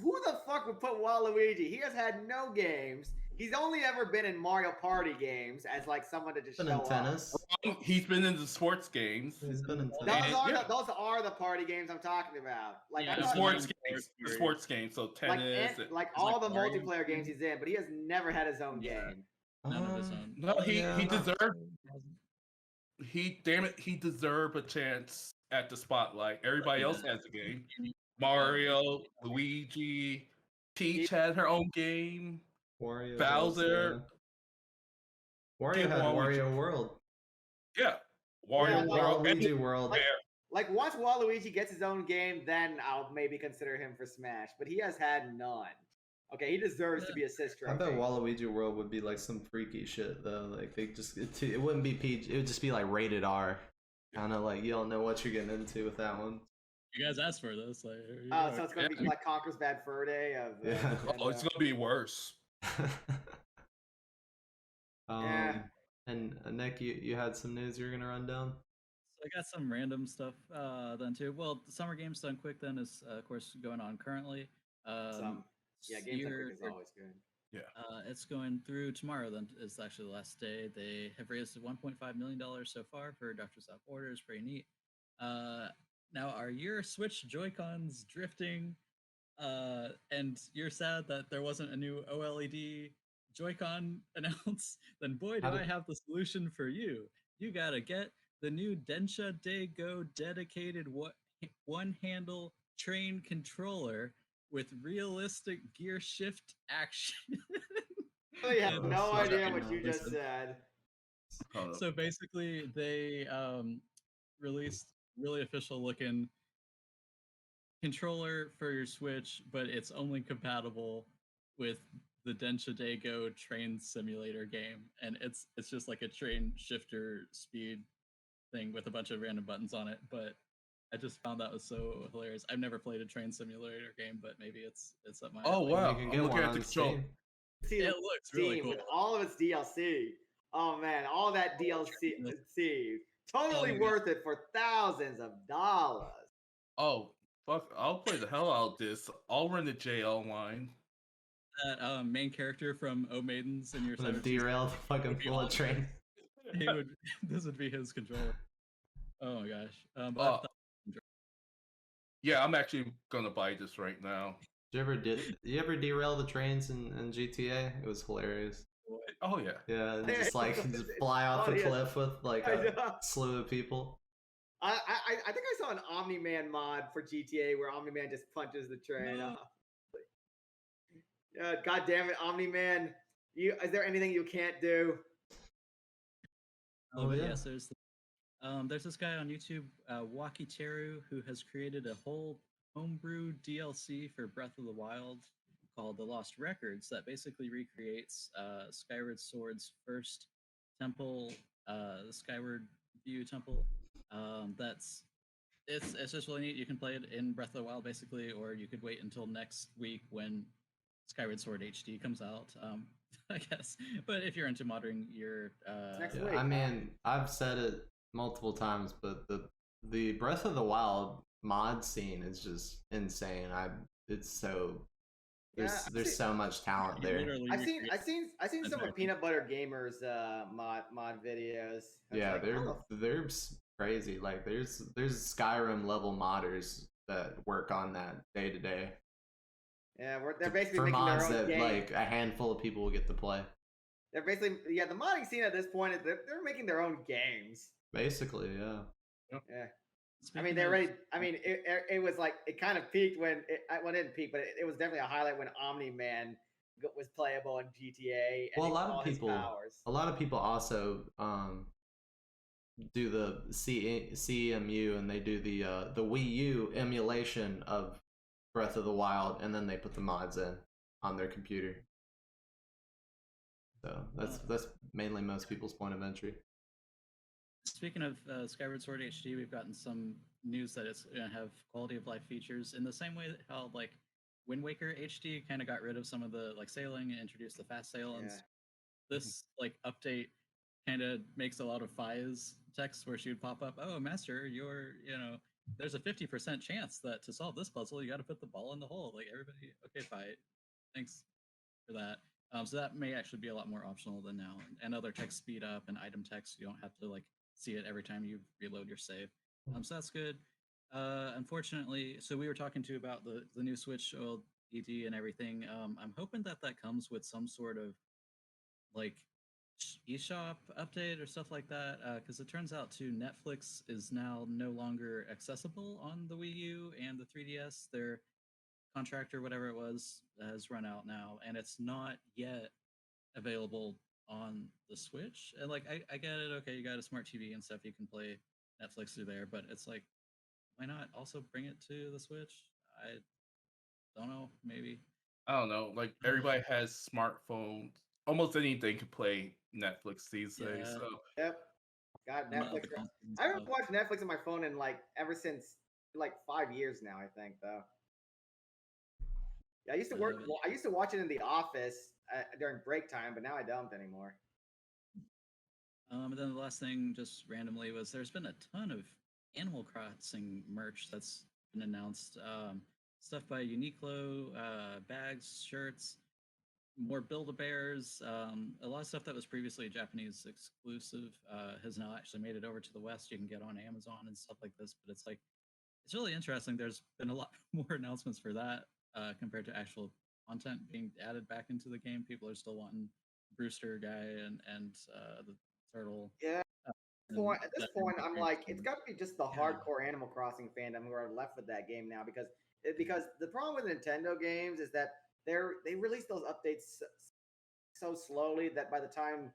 who the fuck would put Waluigi? He has had no games. He's only ever been in Mario Party games as like someone to just show in tennis. Up. He's been in the sports games. He's been in tennis. Those are the party games I'm talking about. Like the sports games. The sports games. So tennis. Like all the multiplayer games he's in, but he has never had his own game. None of his own. No, he deserved. He deserved a chance at the spotlight. Everybody else has a game. Mario, Luigi, Peach had her own game. Wario, Bowser. Wario had Wario World. Yeah, Wario World. Waluigi World. Like once Waluigi gets his own game, then I'll maybe consider him for Smash. But he has had none. Okay, he deserves to be assist trophy. I bet Waluigi World would be like some freaky shit though. Like they just it wouldn't be PG. It would just be like rated R. Kind of like you don't know what you're getting into with that one. You guys asked for this. Like, so it's gonna be like Conker's Bad Fur Day of. Oh, it's gonna be worse. And Nick, you had some news you're gonna run down. So I got some random stuff then too. Well, the Summer Games Done Quick then is of course going on currently. Games Done Quick is always good. Yeah. It's going through tomorrow. Then is actually the last day. They have raised $1.5 million so far for Dr. Stop orders. Pretty neat. Now, are your Switch Joy-Cons drifting? And you're sad that there wasn't a new OLED Joy-Con announced? Then boy, do I have the solution for you. You gotta get the new Densha Daygo dedicated one-handle train controller with realistic gear shift action. I have no idea what you just said. So basically, they released really official looking controller for your Switch, but it's only compatible with the Densha Daygo train simulator game, and it's just like a train shifter speed thing with a bunch of random buttons on it. But I just found that was so hilarious. I've never played a train simulator game, but maybe it's up my alley. Wow! I'm looking at the control. See, it looks really cool with all of its DLC. Oh man, all that DLC, totally worth it for thousands of dollars. Oh fuck! I'll play the hell out of this. I'll run the JL line. That main character from O Maidens in your derailed fucking bullet train. This would be his controller. Oh my gosh! Yeah, I'm actually gonna buy this right now. Did you ever derail the trains in GTA? It was hilarious. Oh yeah. Yeah, and just fly off a cliff with like a slew of people. I think I saw an Omni-Man mod for GTA where Omni-Man just punches the train No. off. God damn it, Omni-Man! Is there anything you can't do? Oh, But yeah. yes, there's this guy on YouTube, Wakiteru, who has created a whole homebrew DLC for Breath of the Wild called The Lost Records that basically recreates Skyward Sword's first temple, the Skyward View Temple. That's it's just really neat. You can play it in Breath of the Wild basically, or you could wait until next week when Skyward Sword HD comes out. I guess, but if you're into modding your Next Yeah, week. I mean, I've said it multiple times, but the Breath of the Wild mod scene is just insane. It's so there's so much talent you there. literally I've seen recreate some entire of Peanut Butter Gamer's mod videos. It's Yeah, like, they're crazy. Like there's Skyrim level modders that work on that day to day. yeah, they're basically For making their mods own that game. like a handful of people will get to play. They're basically the modding scene at this point is they're making their own games. Basically, yeah. Yeah. I Speaking mean, they're of- ready. I mean, it was like it kind of peaked when well, it didn't peak, but it was definitely a highlight when Omni Man was playable in GTA. And Well, a lot of people also do the CEMU, and they do the Wii U emulation of Breath of the Wild, and then they put the mods in on their computer. So that's mainly most people's point of entry. Speaking of Skyward Sword HD, we've gotten some news that it's going to have quality of life features in the same way that how like Wind Waker HD kind of got rid of some of the like sailing and introduced the fast sail, and this like update kind of makes a lot of Fi's text where she would pop up, "Oh, master, there's a 50% chance that to solve this puzzle, you got to put the ball in the hole." Like everybody, okay, Fi, thanks for that. So that may actually be a lot more optional than now, and other text speed up and item text. You don't have to like see it every time you reload your save. So that's good. Unfortunately, so we were talking to about the new Switch OLED and everything. I'm hoping that comes with some sort of like eShop update or stuff like that, because it turns out too Netflix is now no longer accessible on the Wii U and the 3DS. Their contract or whatever it was has run out now, and it's not yet available on the Switch. And like I get it, okay, you got a smart TV and stuff, you can play Netflix through there, but it's like, why not also bring it to the Switch? I don't know, maybe. I don't know. Like everybody has smartphones. Almost anything can play Netflix these days. Yeah. So Yep. Got And the Netflix. other consoles and I haven't stuff. watched Netflix on my phone in like ever since like 5 years now. I think though. Yeah, I used to work. but I used to watch it in the office during break time, but now I don't anymore. And then the last thing, just randomly, was there's been a ton of Animal Crossing merch that's been announced. Stuff by Uniqlo, bags, shirts, more Build-A-Bears. A lot of stuff that was previously a Japanese exclusive has now actually made it over to the West. You can get on Amazon and stuff like this. But it's really interesting. There's been a lot more announcements for that compared to actual content being added back into the game. People are still wanting Brewster guy and the turtle. Yeah. At this point, I'm like, it's got to be just the Yeah. hardcore Animal Crossing fandom who are left with that game now, because the problem with Nintendo games is that they release those updates so slowly that by the time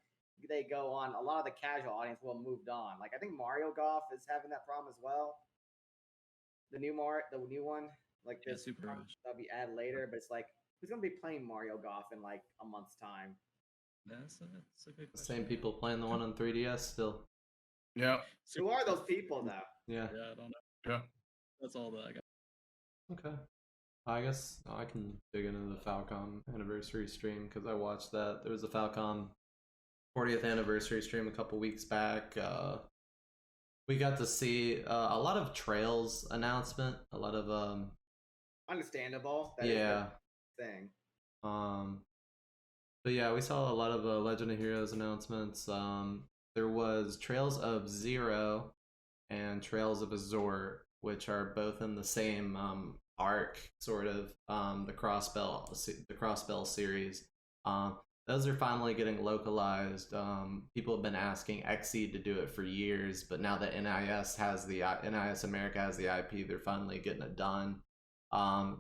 they go on, a lot of the casual audience will have moved on. Like I think Mario Golf is having that problem as well. The new one, like Yeah, this Super Rush. that'll be added later, but it's like who's gonna be playing Mario Golf in like a month's time? That's a good The question. same people playing the one on 3DS still. yeah, Who are those people though? Yeah. Yeah, I don't know. yeah. That's all that I got. Okay. I guess I can dig into the Falcom anniversary stream because I watched that. There was a Falcom 40th anniversary stream a couple weeks back. We got to see a lot of Trails announcement, a lot of Understandable. That is yeah. the thing. But yeah, we saw a lot of Legend of Heroes announcements. There was Trails of Zero and Trails of Azure, which are both in the same arc, sort of the Crossbell series. those are finally getting localized. People have been asking Xseed to do it for years, but now that NIS America has the IP, they're finally getting it done.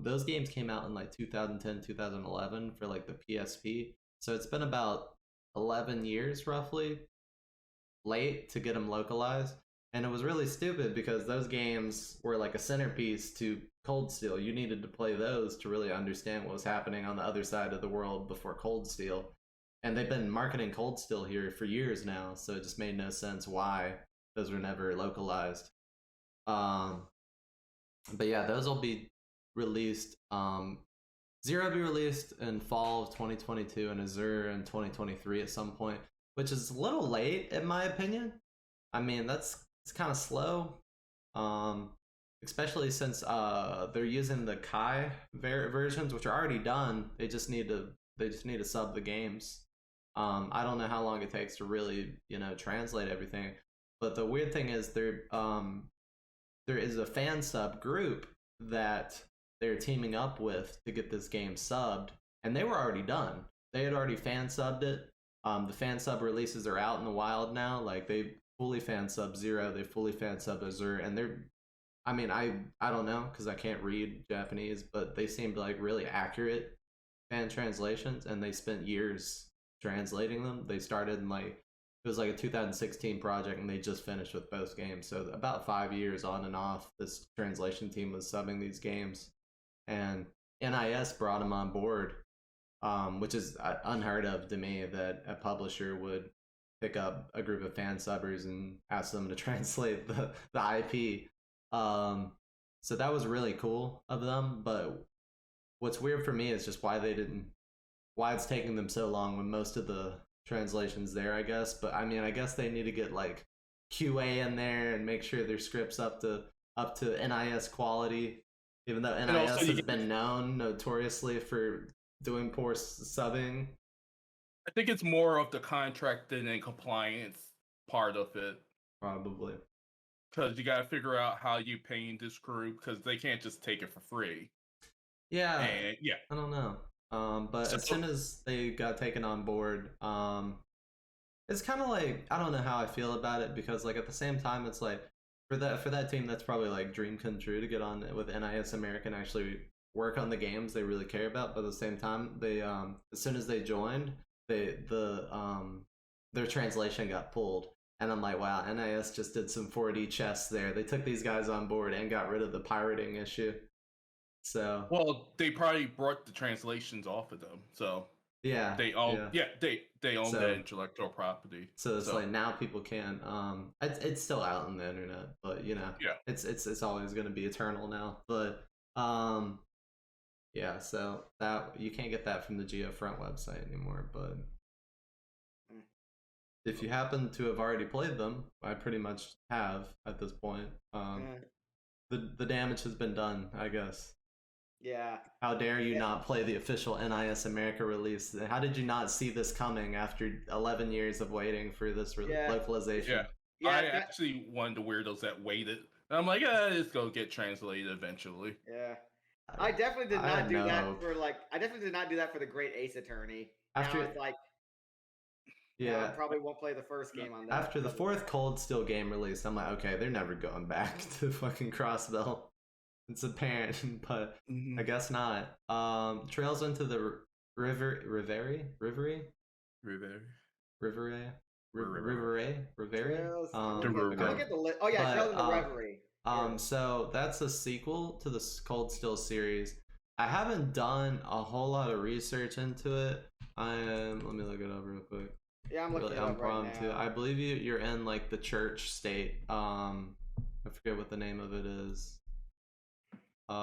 Those games came out in like 2010, 2011 for like the PSP. So it's been about 11 years roughly late to get them localized. And it was really stupid because those games were like a centerpiece to Cold Steel. You needed to play those to really understand what was happening on the other side of the world before Cold Steel. And they've been marketing Cold Steel here for years now, so it just made no sense why those were never localized. But yeah, those will be released. Zero will be released in fall of 2022 and Azure in 2023 at some point, which is a little late in my opinion. I mean, it's kind of slow, especially since they're using the Kai versions, which are already done. They just need to sub the games. I don't know how long it takes to really translate everything, but the weird thing is there is a fan sub group that they're teaming up with to get this game subbed, and they were already done. They had already fan subbed it. The fan sub releases are out in the wild now. Like they fully fan sub Zero, they fully fan sub Azure, and they're, I mean, I don't know because I can't read Japanese, but they seemed like really accurate fan translations, and they spent years translating them. They started in like, it was like a 2016 project, and they just finished with both games. So about 5 years on and off, this translation team was subbing these games, and NIS brought them on board, which is unheard of to me that a publisher would pick up a group of fan subbers and ask them to translate the IP. So that was really cool of them. But what's weird for me is just why it's taking them so long when most of the translations there, I guess. But I mean, I guess they need to get like QA in there and make sure their scripts up to NIS quality, even though NIS has been known notoriously for doing poor subbing. I think it's more of the contracting and compliance part of it. Probably. Because you got to figure out how you paying this group, because they can't just take it for free. Yeah. And, yeah. I don't know. But as soon as they got taken on board, it's kind of like, I don't know how I feel about it, because like at the same time, it's like for that team, that's probably like dream come true to get on with NIS America and actually work on the games they really care about. But at the same time, they as soon as they joined, their translation got pulled, and I'm like, wow, NIS just did some 4D chess there. They took these guys on board and got rid of the pirating issue. So they probably brought the translations off of them. So yeah, they own they own that intellectual property. So it's like now people can it's still out on the internet, but it's always going to be eternal now. But yeah, so that you can't get that from the GeoFront website anymore. But if you happen to have already played them, I pretty much have at this point. The damage has been done, I guess. Yeah. How dare you not play the official NIS America release? How did you not see this coming after 11 years of waiting for this localization? Yeah. I actually one of the weirdos that waited. And I'm like, it's going to get translated eventually. Yeah. I definitely did not do that for I definitely did not do that for the Great Ace Attorney. After it's like, I probably won't play the first game on that. After the fourth Cold Steel game released, I'm like, okay, they're never going back to fucking Crossbell. It's apparent, but I guess not. Trails into the Rivery. Look at the list. Oh yeah, Trails into Reverie. So that's a sequel to the Cold Steel series. I haven't done a whole lot of research into it. Let me look it up real quick. Yeah, I'm looking it up right now. I believe you're in like the church state. I forget what the name of it is. It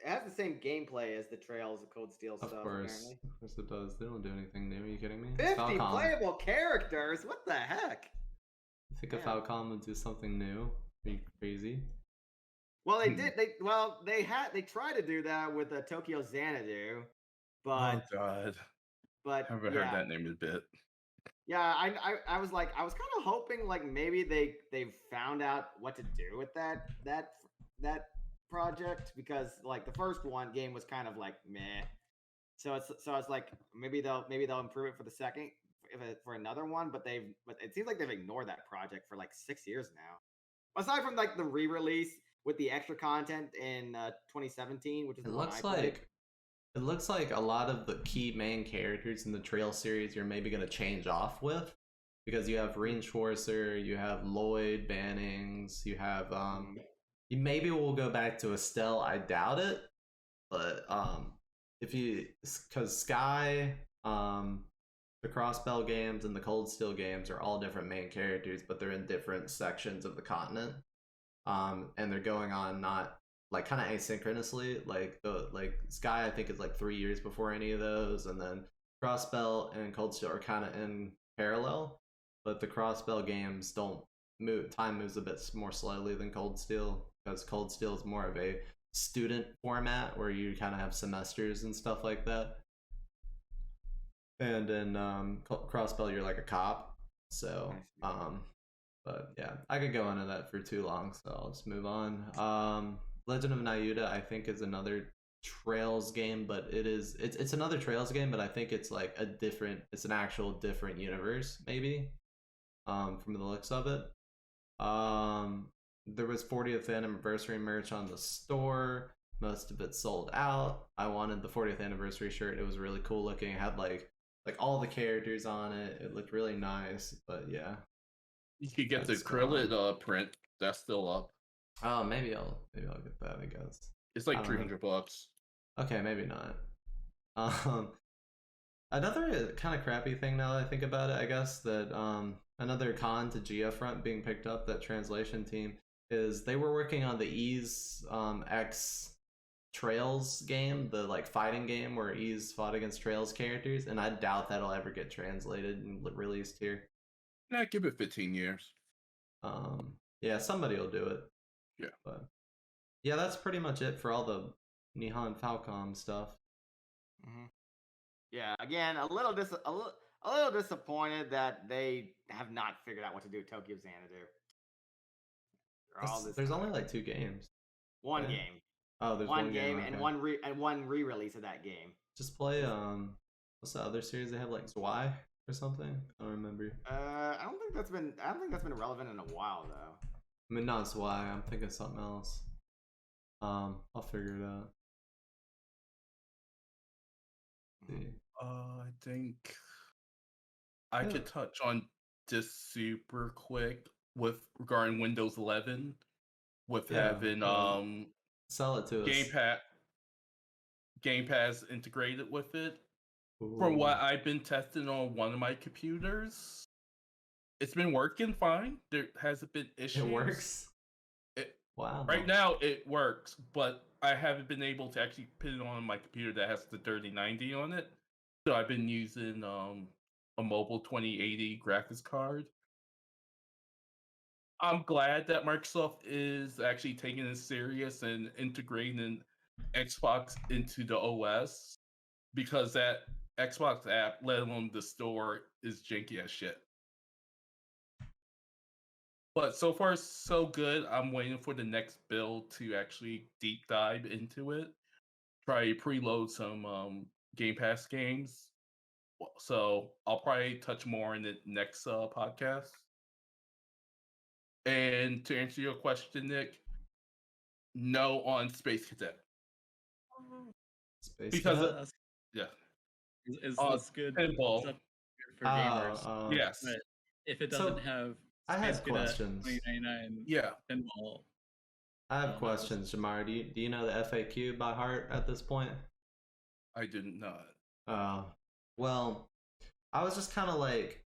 has the same gameplay as the Trails of Cold Steel stuff. Of course it does. They don't do anything new. Are you kidding me? 50 playable characters. What the heck? You think a Falcom would do something new? Are you crazy? Well, they did. They tried to do that with Tokyo Xanadu, but oh god, but I haven't heard that name in a bit. Yeah, I was kind of hoping like maybe they found out what to do with that project, because like the first game was kind of like meh. So it's like maybe they'll improve it for the second for another one, but it seems like they've ignored that project for like 6 years now. Aside from like the re-release with the extra content in 2017, which is It the one I looks played. like it looks like a lot of the key main characters in the Trail series you're maybe going to change off with, because you have Reinforcer, you have Lloyd Bannings, you have you maybe will go back to Estelle. I doubt it, but if you, because Sky, the Crossbell games and the Cold Steel games are all different main characters, but they're in different sections of the continent, and they're going on not like kind of asynchronously. Like Sky, I think is like 3 years before any of those, and then Crossbell and Cold Steel are kind of in parallel, but the Crossbell games don't move. Time moves a bit more slowly than Cold Steel, because Cold Steel is more of a student format where you kind of have semesters and stuff like that. And in Crossbell, you're like a cop. So, but yeah, I could go into that for too long, so I'll just move on. Legend of Nayuta, I think, is another Trails game, but it's another Trails game, but I think it's like it's an actual different universe, maybe, from the looks of it. There was 40th anniversary merch on the store. Most of it sold out. I wanted the 40th anniversary shirt. It was really cool looking. It had like all the characters on it. It looked really nice. But yeah, You could get the That's gone. acrylic print. That's still up. oh, maybe I'll get that, I guess. It's I like don't know. $300. Okay, maybe not. Another kind of crappy thing now that I think about it, I guess, that another con to Geofront being picked up, that translation team, is they were working on the Ease X Trails game, the like fighting game where Ease fought against Trails characters, and I doubt that'll ever get translated and released here. Nah, give it 15 years. Yeah, somebody will do it. Yeah. But yeah, that's pretty much it for all the Nihon Falcom stuff. Yeah, again, a little disappointed that they have not figured out what to do with Tokyo Xanadu. There's only like 2 games. One right? game. Oh, there's one game okay. and one re-release of that game. Just play what's the other series they have, like Zwei or something? I don't remember. I don't think that's been relevant in a while though. I mean, not Zwei. I'm thinking of something else. I'll figure it out. See. I think I could touch on this super quick with regarding Windows 11, with having sell it to us. Game Pass integrated with it. Ooh. From what I've been testing on one of my computers, it's been working fine. There hasn't been issues. It works. Wow. Right now it works, but I haven't been able to actually put it on my computer that has the 3090 on it. So I've been using a mobile 2080 graphics card. I'm glad that Microsoft is actually taking it serious and integrating Xbox into the OS, because that Xbox app, let alone the store, is janky as shit. But so far, so good. I'm waiting for the next build to actually deep dive into it. Try to preload some Game Pass games. So I'll probably touch more in the next podcast. And to answer your question, Nick, no on Space Cadet. Because yeah, it's good pinball stuff for gamers. Yes, but if it doesn't have I Space have Cadet questions. 2099 yeah, pinball. I have questions, Jamar. Do you know the FAQ by heart at this point? I did not. Well, I was just kind of like,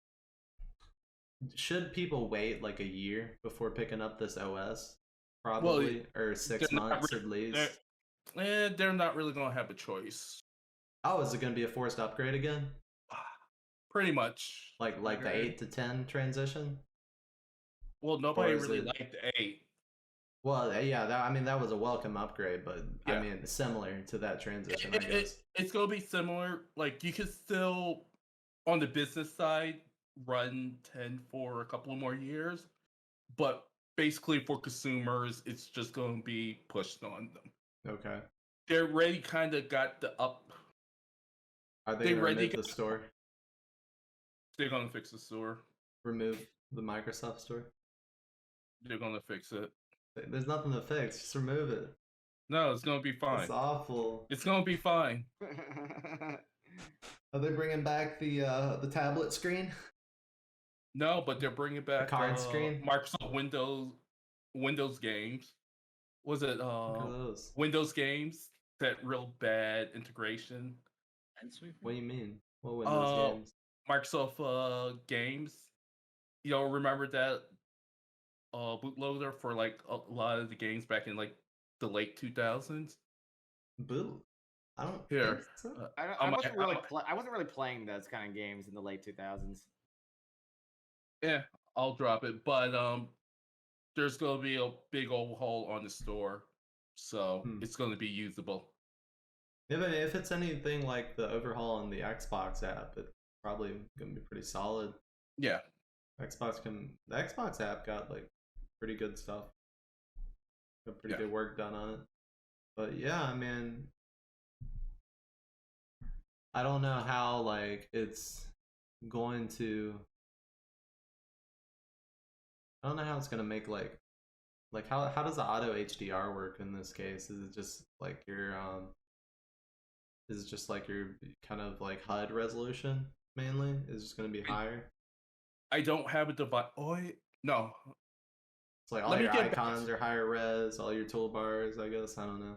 should people wait like a year before picking up this OS? Probably, or 6 months at least. They're not really going to have a choice. Oh, is it going to be a forced upgrade again? Pretty much. Like the 8 to 10 transition? Well, nobody really liked 8. Well, yeah, that was a welcome upgrade, but yeah. I mean, similar to that transition, I guess. It's going to be similar. Like, you could still, on the business side, run 10 for a couple of more years, but basically for consumers, it's just going to be pushed on them. Okay. They already kind of got the Are they They gonna ready remove to the store? They're gonna fix the store. Remove the Microsoft store? They're gonna fix it. There's nothing to fix. Just remove it. No, it's gonna be fine. It's awful. It's gonna be fine. Are they bringing back the tablet screen? No, but they're bringing back card screen? Microsoft Windows games. Was it What are those? Windows games? That real bad integration. What do you mean? What Windows games? Microsoft games. You know, remember that bootloader for like a lot of the games back in like the late 2000s? Boot? I don't Here. think so. I wasn't really playing those kind of games in the late 2000s. Yeah, I'll drop it. But there's gonna be a big overhaul on the store, so it's gonna be usable. Yeah, but if it's anything like the overhaul on the Xbox app, it's probably gonna be pretty solid. Yeah. The Xbox app got like pretty good stuff. Got pretty good work done on it. But yeah, I mean, I don't know how like it's going to. I don't know how it's gonna make like how does the auto HDR work in this case? Is it just like your kind of like HUD resolution mainly? Is it just gonna be higher? I don't have a device. Oh no. It's like all your icons are higher res, all your toolbars, I guess. I don't know.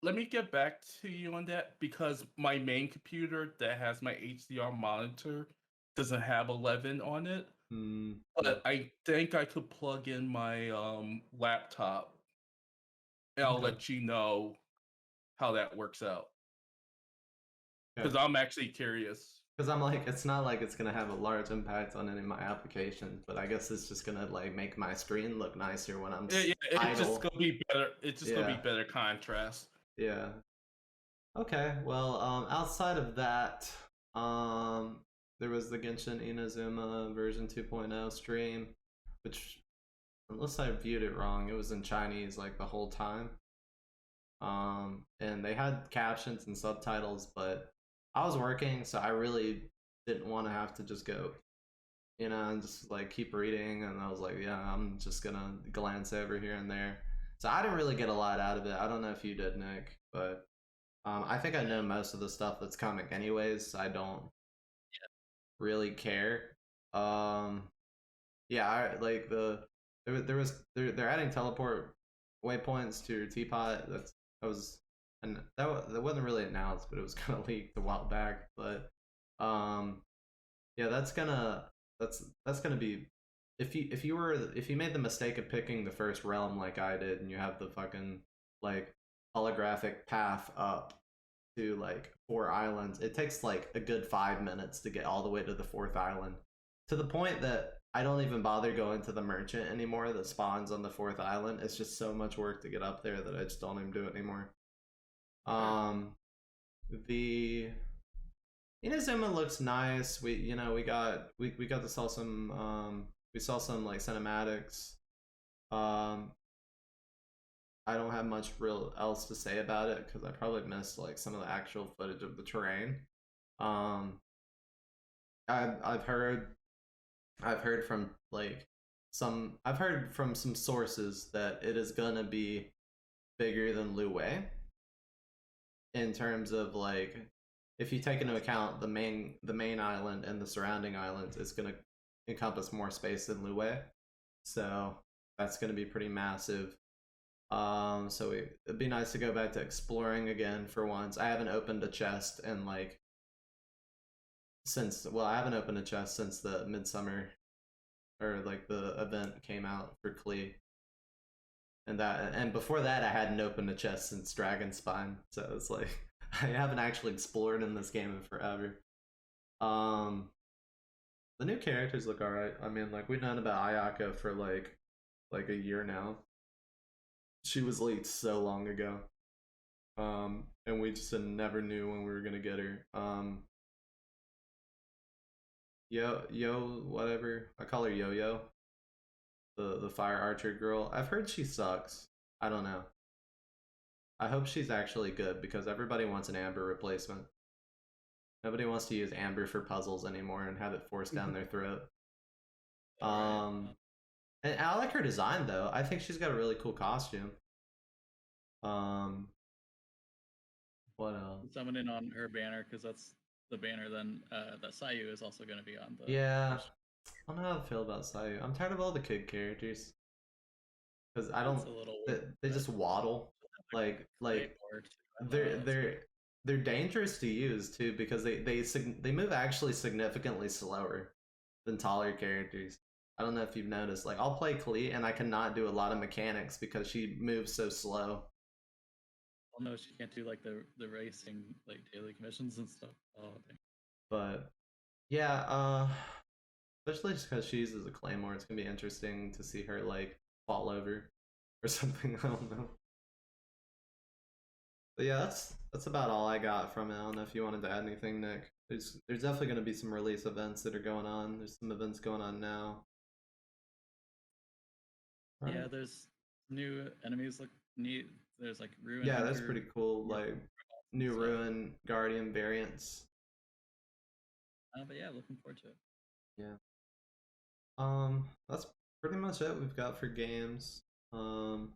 Let me get back to you on that because my main computer that has my HDR monitor doesn't have 11 on it. But I think I could plug in my laptop and I'll let you know how that works out. Because I'm actually curious. Because I'm like, it's not like it's gonna have a large impact on any of my applications, but I guess it's just gonna like make my screen look nicer when I'm it's idle. just gonna be better. It's just gonna be better contrast. Yeah. Okay. Well, outside of that, there was the Genshin Inazuma version 2.0 stream, which, unless I viewed it wrong, it was in Chinese like the whole time. And they had captions and subtitles, but I was working, so I really didn't want to have to just go, and just like keep reading. And I was like, yeah, I'm just gonna glance over here and there. So I didn't really get a lot out of it. I don't know if you did, Nick, but I think I know most of the stuff that's coming anyways, so I don't really care. Yeah, like they're adding teleport waypoints to your teapot. That wasn't really announced, but it was kind of leaked a while back. But yeah, that's gonna be if you made the mistake of picking the first realm like I did, and you have the fucking like holographic path up to like 4 islands, it takes like a good 5 minutes to get all the way to the 4th island, to the point that I don't even bother going to the merchant anymore that spawns on the 4th island. It's just so much work to get up there that I just don't even do it anymore. The Inazuma looks nice. We got to saw some we saw some like cinematics. I don't have much real else to say about it because I probably missed like some of the actual footage of the terrain. I've heard from some sources that it is gonna be bigger than Liyue in terms of like, if you take into account the main island and the surrounding islands, it's gonna encompass more space than Liyue, so that's gonna be pretty massive. So it'd be nice to go back to exploring again for once. I haven't opened a chest in like I haven't opened a chest since the midsummer, or like the event came out for Klee. And before that I hadn't opened a chest since Dragonspine, so it's like I haven't actually explored in this game in forever. The new characters look alright. I mean, like, we've known about Ayako for like a year now. She was leaked so long ago. And we just never knew when we were gonna get her. Yo, whatever. I call her Yo-Yo. The fire archer girl. I've heard she sucks. I don't know. I hope she's actually good because everybody wants an Amber replacement. Nobody wants to use amber for puzzles anymore and have it forced down their throat. Right. And I like her design though. I think she's got a really cool costume. What else? Summoning on her banner because that's the banner then that Sayu is also going to be on the. Yeah, first- I don't know how I feel about Sayu. I'm tired of all the kid characters because I It's don't. a little They, weird, they but just waddle. Like Claymore, too. I love they're that they're they're dangerous to use too because they move actually significantly slower than taller characters. I don't know if you've noticed. Like I'll play Klee and I cannot do a lot of mechanics because she moves so slow. Well, no, she can't do like the racing like daily commissions and stuff. Oh, dang. But yeah, especially just because she uses a claymore, it's gonna be interesting to see her like fall over or something. I don't know. But yeah, that's about all I got from it. I don't know if you wanted to add anything, Nick. There's definitely gonna be some release events that are going on. There's some events going on now. Yeah, Right. there's new enemies look neat. There's like ruin. Yeah, that's Hunter, pretty cool. more Like robots, new so, Ruin Guardian variants. but yeah, looking forward to it. Yeah. That's pretty much it we've got for games. Some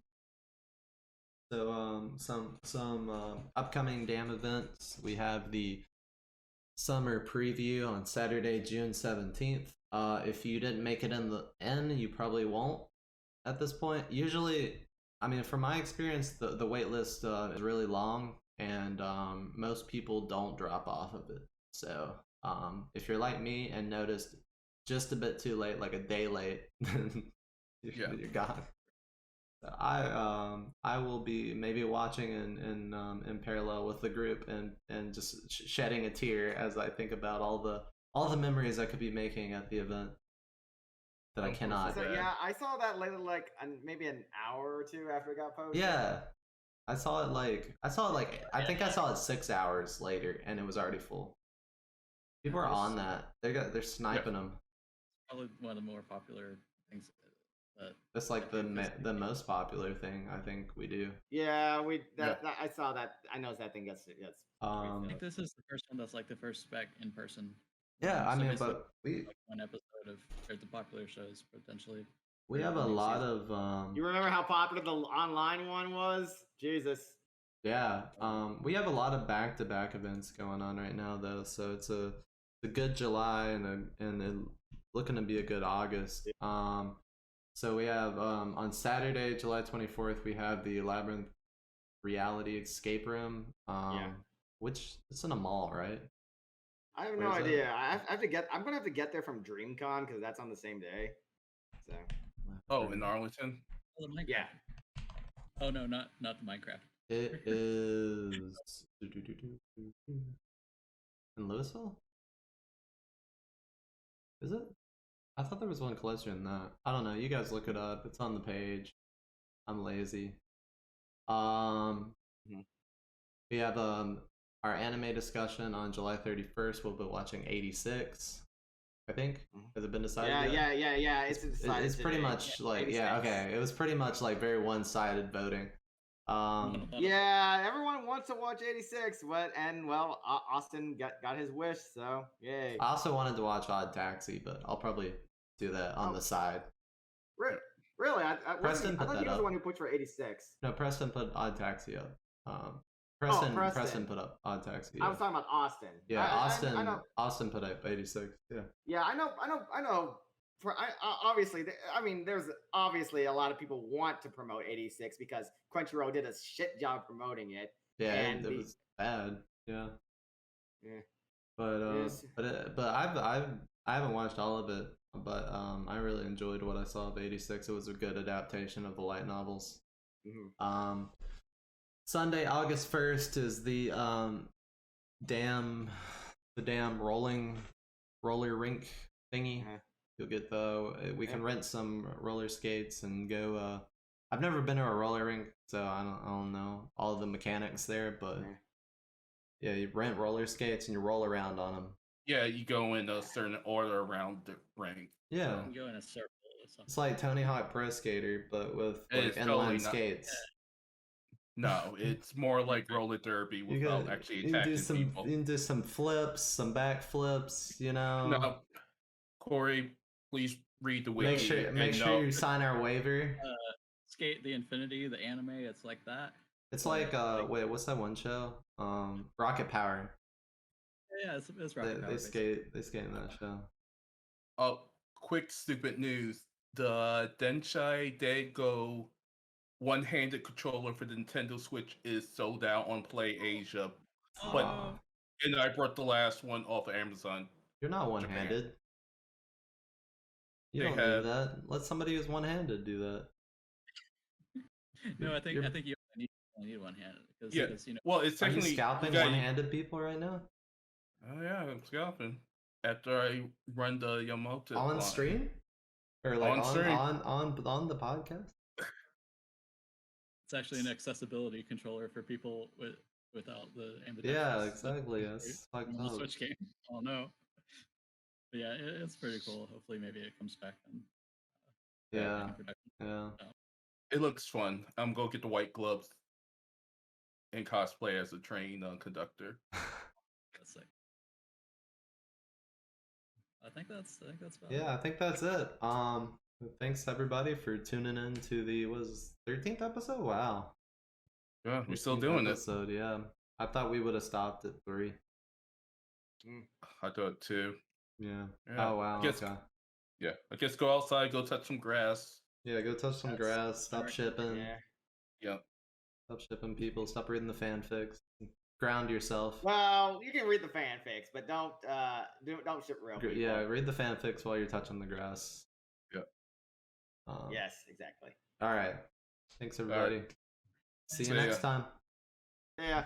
upcoming DAM events. We have the summer preview on Saturday, June 17th. If you didn't make it in the end, you probably won't at this point. Usually, I mean, from my experience, the wait list is really long, and most people don't drop off of it. So if you're like me and noticed just a bit too late, like a day late, then you're gone. I will be maybe watching in parallel with the group and just shedding a tear as I think about all the memories I could be making at the event that I cannot. So yeah, I saw that later, like maybe an hour or two after it got posted. Yeah, I saw it like I think I saw it 6 hours later and it was already full. People are on that. They're sniping them. Probably one of the more popular things. That's like the most popular thing I think we do. Yeah, I saw that. I noticed that thing gets. I think this is the first one that's like the first spec in person. Yeah, I So mean, basically, but we like one episode of or the popular shows potentially. we for have the a new lot season. of You remember how popular the online one was? Jesus. yeah, we have a lot of back-to-back events going on right now though, so it's a good July and looking to be a good August. So we have on Saturday, July 24th, we have the Labyrinth Reality Escape Room. Which it's in a mall, right? I have Where no is it? idea. I have to get. I'm gonna have to get there from DreamCon because that's on the same day. So. Oh, in Arlington. Oh, the Minecraft. Yeah. Oh no, not the Minecraft. It is in Louisville. Is it? I thought there was one closer than that. I don't know. You guys look it up. It's on the page. I'm lazy. We have our anime discussion on July 31st. We'll be watching 86. I think. Has it been decided? Yeah. It's decided It's pretty today. much like 86. yeah. Okay. It was pretty much like very one-sided voting. Yeah, everyone wants to watch 86, well, Austin got his wish, so yay. I also wanted to watch Odd Taxi, but I'll probably do that on the side. Really? I Preston put thought that he was up. the one who pushed for 86. No, Preston put Odd Taxi up. Preston. Preston put up Odd Taxi. I was talking about Austin. Yeah, I know. Austin put up 86. Yeah. Yeah, I know. Obviously, I mean, there's obviously a lot of people want to promote 86 because Crunchyroll did a shit job promoting it. Yeah, and it was bad. Yeah. Yeah. But I haven't watched all of it, but I really enjoyed what I saw of 86. It was a good adaptation of the light novels. Sunday, August 1st is the damn roller rink thingy. You'll get we can rent some roller skates and go. I've never been to a roller rink, so I don't know all the mechanics there, but yeah, you rent roller skates and you roll around on them. Yeah, you go in a certain order around the ring. Yeah, You can go in a circle or something. it's like Tony Hawk Pro Skater, but with like It's inline totally skates. No, it's more like roller derby You without can, actually you can do attacking some people. you can do some flips, some back flips, you know. No, Corey, please read the Make wiki sure and make sure you sign our waiver. Skate the Infinity, the anime, it's like that. It's but, like wait, what's that one show? Rocket Power. Yeah, it's Rocket Power. They skate in that show. Oh, quick stupid news. The Denshai Dego one-handed controller for the Nintendo Switch is sold out on Play Asia. But Aw. and I brought the last one off of Amazon. You're not one-handed. You They don't have- need that. Let somebody who's one-handed do that. No, I think You're- you only need one hand because Yeah. you know. Well, it's Are you technically scalping got- one-handed people right now? Oh yeah, I'm scalping. After I run the Yamato On line. stream? Or like On stream. on the podcast? It's actually an accessibility controller for people without the ambidextrous. Yeah, exactly. That's fucked on the up. Switch game. Oh no. But yeah, it's pretty cool. Hopefully, maybe it comes back in. Yeah, in production. yeah. It looks fun. I'm gonna get the white gloves and cosplay as a train conductor. That's sick. I think that's about Yeah, I it. think that's it. Thanks everybody for tuning in to the 13th episode. Wow, Yeah, we're still 13th doing it. episode. Yeah, I thought we would have stopped at 3. I thought too. Yeah. Yeah. Oh wow. Guess- Okay. Yeah, I guess go outside, go touch some grass. Yeah, go touch some That's grass. Stop smart. shipping. Yeah. Yeah. Stop shipping people. Stop reading the fanfics. Ground yourself. Well, you can read the fanfics, but don't ship real people. Yeah, read the fanfics while you're touching the grass. Yeah. Yes, exactly. All right. Thanks everybody. See you See next ya. time. Yeah.